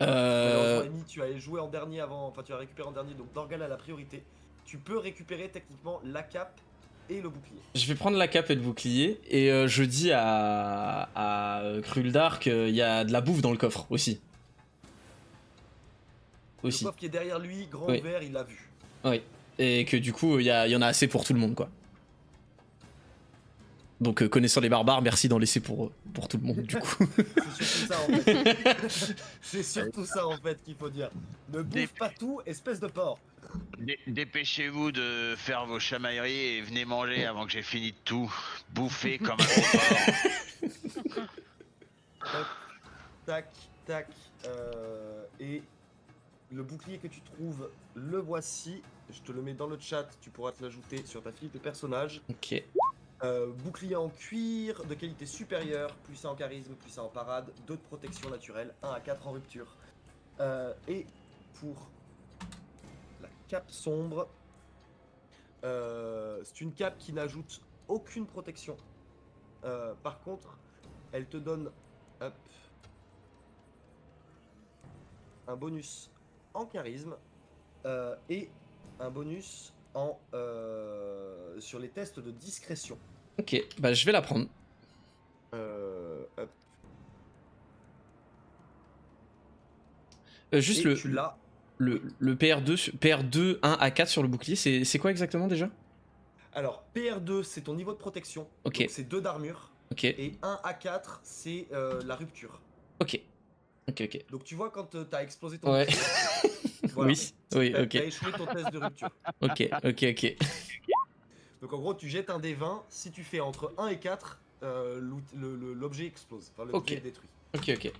Euh, Malheureusement, Amy, tu as joué en dernier avant, enfin tu as récupéré en dernier, donc Dorgal a la priorité. Tu peux récupérer techniquement la cape et le bouclier. je vais prendre la cape et le bouclier et je dis à Kruldar qu'il y a de la bouffe dans le coffre aussi. Le Aussi. coffre qui est derrière lui, grand Oui. ouvert, il l'a vu. Oui. Et que du coup, il y en a assez pour tout le monde, quoi. Donc, connaissant les barbares, merci d'en laisser pour tout le monde, du coup. C'est surtout ça en fait. C'est surtout ça en fait qu'il faut dire. Ne bouffe pas tout, espèce de porc. Dépêchez-vous de faire vos chamailleries et venez manger avant que j'ai fini de tout. Bouffer comme un gros porc. Hop, tac, tac. Et le bouclier que tu trouves, le voici. Je te le mets dans le chat, tu pourras te l'ajouter sur ta fiche de personnage. Ok. Bouclier en cuir, de qualité supérieure, puissant en charisme, puissant en parade, 2 de protection naturelle, 1 à 4 en rupture. Et pour la cape sombre, c'est une cape qui n'ajoute aucune protection. Par contre, elle te donne hop, un bonus en charisme et un bonus sur les tests de discrétion. Ok, bah je vais la prendre. Hop. Juste Et tu l'as. le PR2 1 à 4 sur le bouclier, c'est quoi exactement déjà? Alors, PR2, c'est ton niveau de protection. Ok. Donc, c'est 2 d'armure. Ok, Et 1 à 4, c'est la rupture. ok. Ok, ok. Donc, tu vois, quand t'as explosé ton Ouais. bouclier, voilà, Oui, t'as ok. échoué ton test de rupture. Ok, ok, ok. Donc, en gros, tu jettes un D20. Si tu fais entre 1 et 4, l'objet explose. Enfin, l'objet Ok. est détruit. Ok, ok.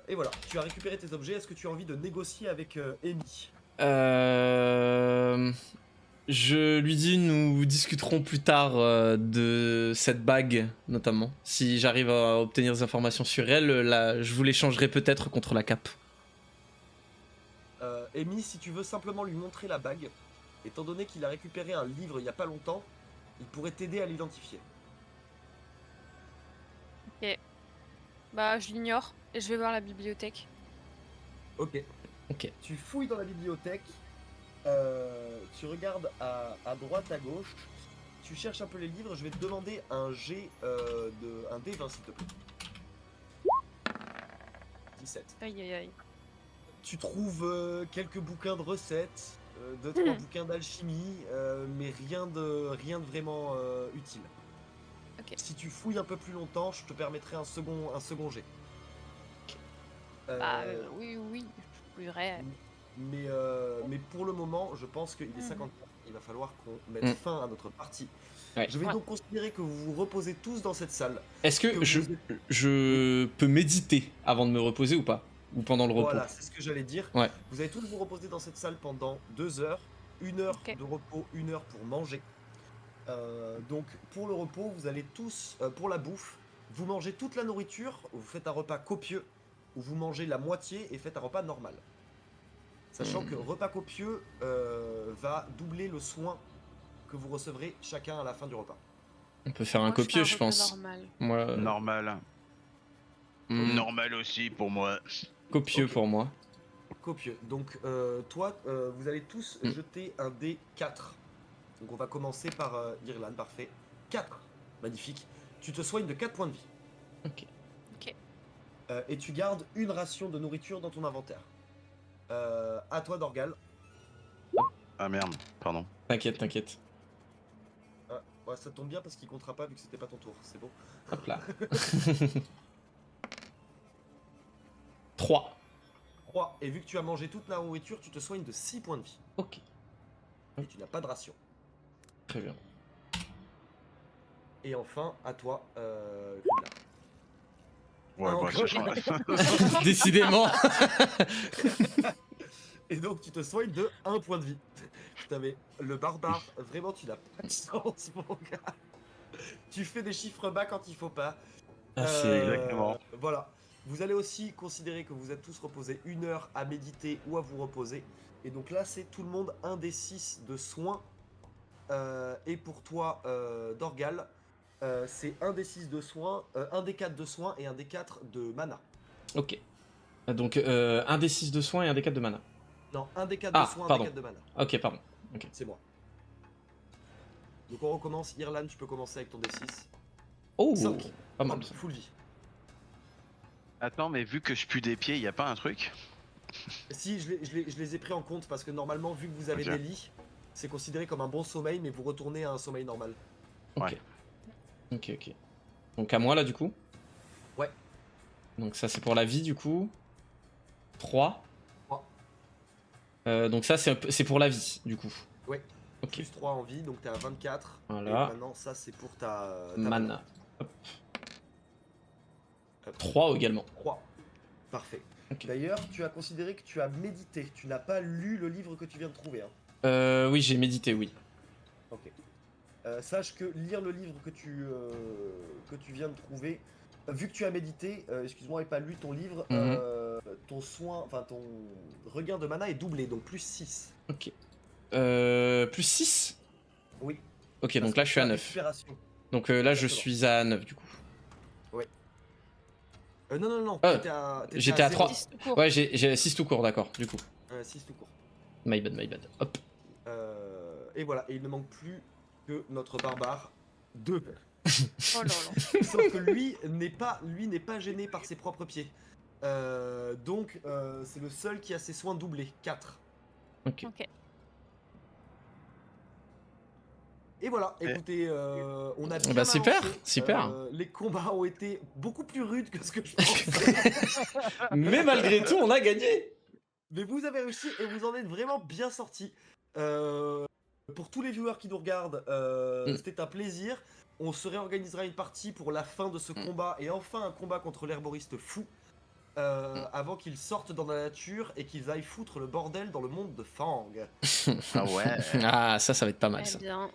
Et voilà, tu as récupéré tes objets. Est-ce que tu as envie de négocier avec Amy? Je lui dis, nous discuterons plus tard de cette bague, notamment. Si j'arrive à obtenir des informations sur elle, là, je vous l'échangerai peut-être contre la cape. Amy, si tu veux simplement lui montrer la bague, étant donné qu'il a récupéré un livre il n'y a pas longtemps, il pourrait t'aider à l'identifier. Bah, je l'ignore et je vais voir la bibliothèque. Ok. Ok. Tu fouilles dans la bibliothèque, tu regardes à droite, à gauche, tu cherches un peu les livres, je vais te demander un G un D20 s'il te plaît. 17. Aïe aïe aïe. Tu trouves quelques bouquins de recettes, 2-3 bouquins d'alchimie, mais rien de vraiment utile. Ok. Si tu fouilles un peu plus longtemps, je te permettrai un second jet. Bah, oui, je fouillerai. Mais pour le moment, je pense qu'il est 50. Il va falloir qu'on mette fin à notre partie. Ouais. Je vais Ouais. donc considérer que vous vous reposez tous dans cette salle. Est-ce que Que je, vous êtes- je peux méditer avant de me reposer ou pas? Ou pendant le repos? Voilà, c'est ce que j'allais dire. Ouais. Vous allez tous vous reposer dans cette salle pendant 2 heures. 1 heure Ok. de repos, 1 heure pour manger. Donc pour le repos, vous allez tous, pour la bouffe, vous mangez toute la nourriture, vous faites un repas copieux, ou vous mangez la moitié et faites un repas normal. Sachant que repas copieux va doubler le soin que vous recevrez chacun à la fin du repas. On peut faire un Moi, fais copieux, je repas pense. normal. Moi, Normal. Normal aussi pour moi. copieux Ok. pour moi. Copieux. Donc toi, vous allez tous jeter un dé 4. Donc on va commencer par Irlande, parfait. 4. Magnifique. Tu te soignes de 4 points de vie. Ok. Et tu gardes une ration de nourriture dans ton inventaire. À toi Dorgal. Ah merde, pardon. T'inquiète, t'inquiète. Ah, ouais, ça tombe bien parce qu'il comptera pas vu que c'était pas ton tour. C'est bon. Hop là. 3. 3. Et vu que tu as mangé toute la nourriture, tu te soignes de 6 points de vie. Ok, Et tu n'as pas de ration. très bien. Et enfin, à toi, Krumla. Ouais, Ah, bah, encore. ça change. Décidément. Et donc tu te soignes de 1 point de vie. T'avais le barbare, vraiment tu n'as pas de chance mon gars. Tu fais des chiffres bas quand il faut pas. Ah, c'est... Exactement. Voilà. Vous allez aussi considérer que vous êtes tous reposés 1 heure à méditer ou à vous reposer. Et donc là c'est tout le monde un des 6 de soins. Et pour toi Dorgal, c'est un des 6 de soins, un des 4 de soins et un des 4 de mana. Ok. Donc, un des 6 de soins et un des 4 de mana. Non, un des 4 Ah, de soins, un pardon. des 4 de mana. Ok, pardon. C'est moi. Donc on recommence. Irlande, tu peux commencer avec ton D6. Oh, 5. pas mal. ça. Full vie. Attends, mais vu que je pue des pieds, y a pas un truc? Si, je les ai pris en compte parce que normalement, vu que vous avez Ok. des lits, c'est considéré comme un bon sommeil, mais vous retournez à un sommeil normal. Ok. Ouais. Ok, ok. Donc à moi là du coup. Ouais. Donc ça c'est pour la vie du coup. 3. 3. Donc ça c'est pour la vie du coup. Ouais. Ok. Plus 3 en vie, donc t'es à 24. Voilà. Et maintenant, ça c'est pour ta Mana. Hop. 3 également. 3. Parfait. Ok. D'ailleurs, tu as considéré que tu as médité. Tu n'as pas lu le livre que tu viens de trouver. Hein. Oui j'ai médité, oui. Ok. Sache que lire le livre que tu viens de trouver, vu que tu as médité, excuse-moi, et pas lu ton livre, ton soin, enfin ton regain de mana est doublé, donc plus 6. Ok. Plus 6. Oui. Ok, donc là je suis à 9. Récupération. Donc là je Exactement. suis à 9 du coup. Non, Ah, t'étais j'étais à 3. 10 tout court. Ouais, j'ai 6 tout court, d'accord, du coup. 6 tout court. My bad, my bad. Hop. Et voilà, et il ne manque plus que notre barbare 2. Oh là là. Sauf que lui n'est pas gêné par ses propres pieds. Donc c'est le seul qui a ses soins doublés, 4. Ok. Ok. Et voilà, écoutez, on a bien Bah, super, avancé. super. Les combats ont été beaucoup plus rudes que ce que je pensais. Mais malgré tout, on a gagné. Mais vous avez réussi et vous en êtes vraiment bien sortis. Pour tous les viewers qui nous regardent, c'était un plaisir. On se réorganisera une partie pour la fin de ce combat et enfin un combat contre l'herboriste fou. Avant qu'ils sortent dans la nature et qu'ils aillent foutre le bordel dans le monde de Fang. Ah ouais. Ah, ça va être pas mal Eh ça. bien.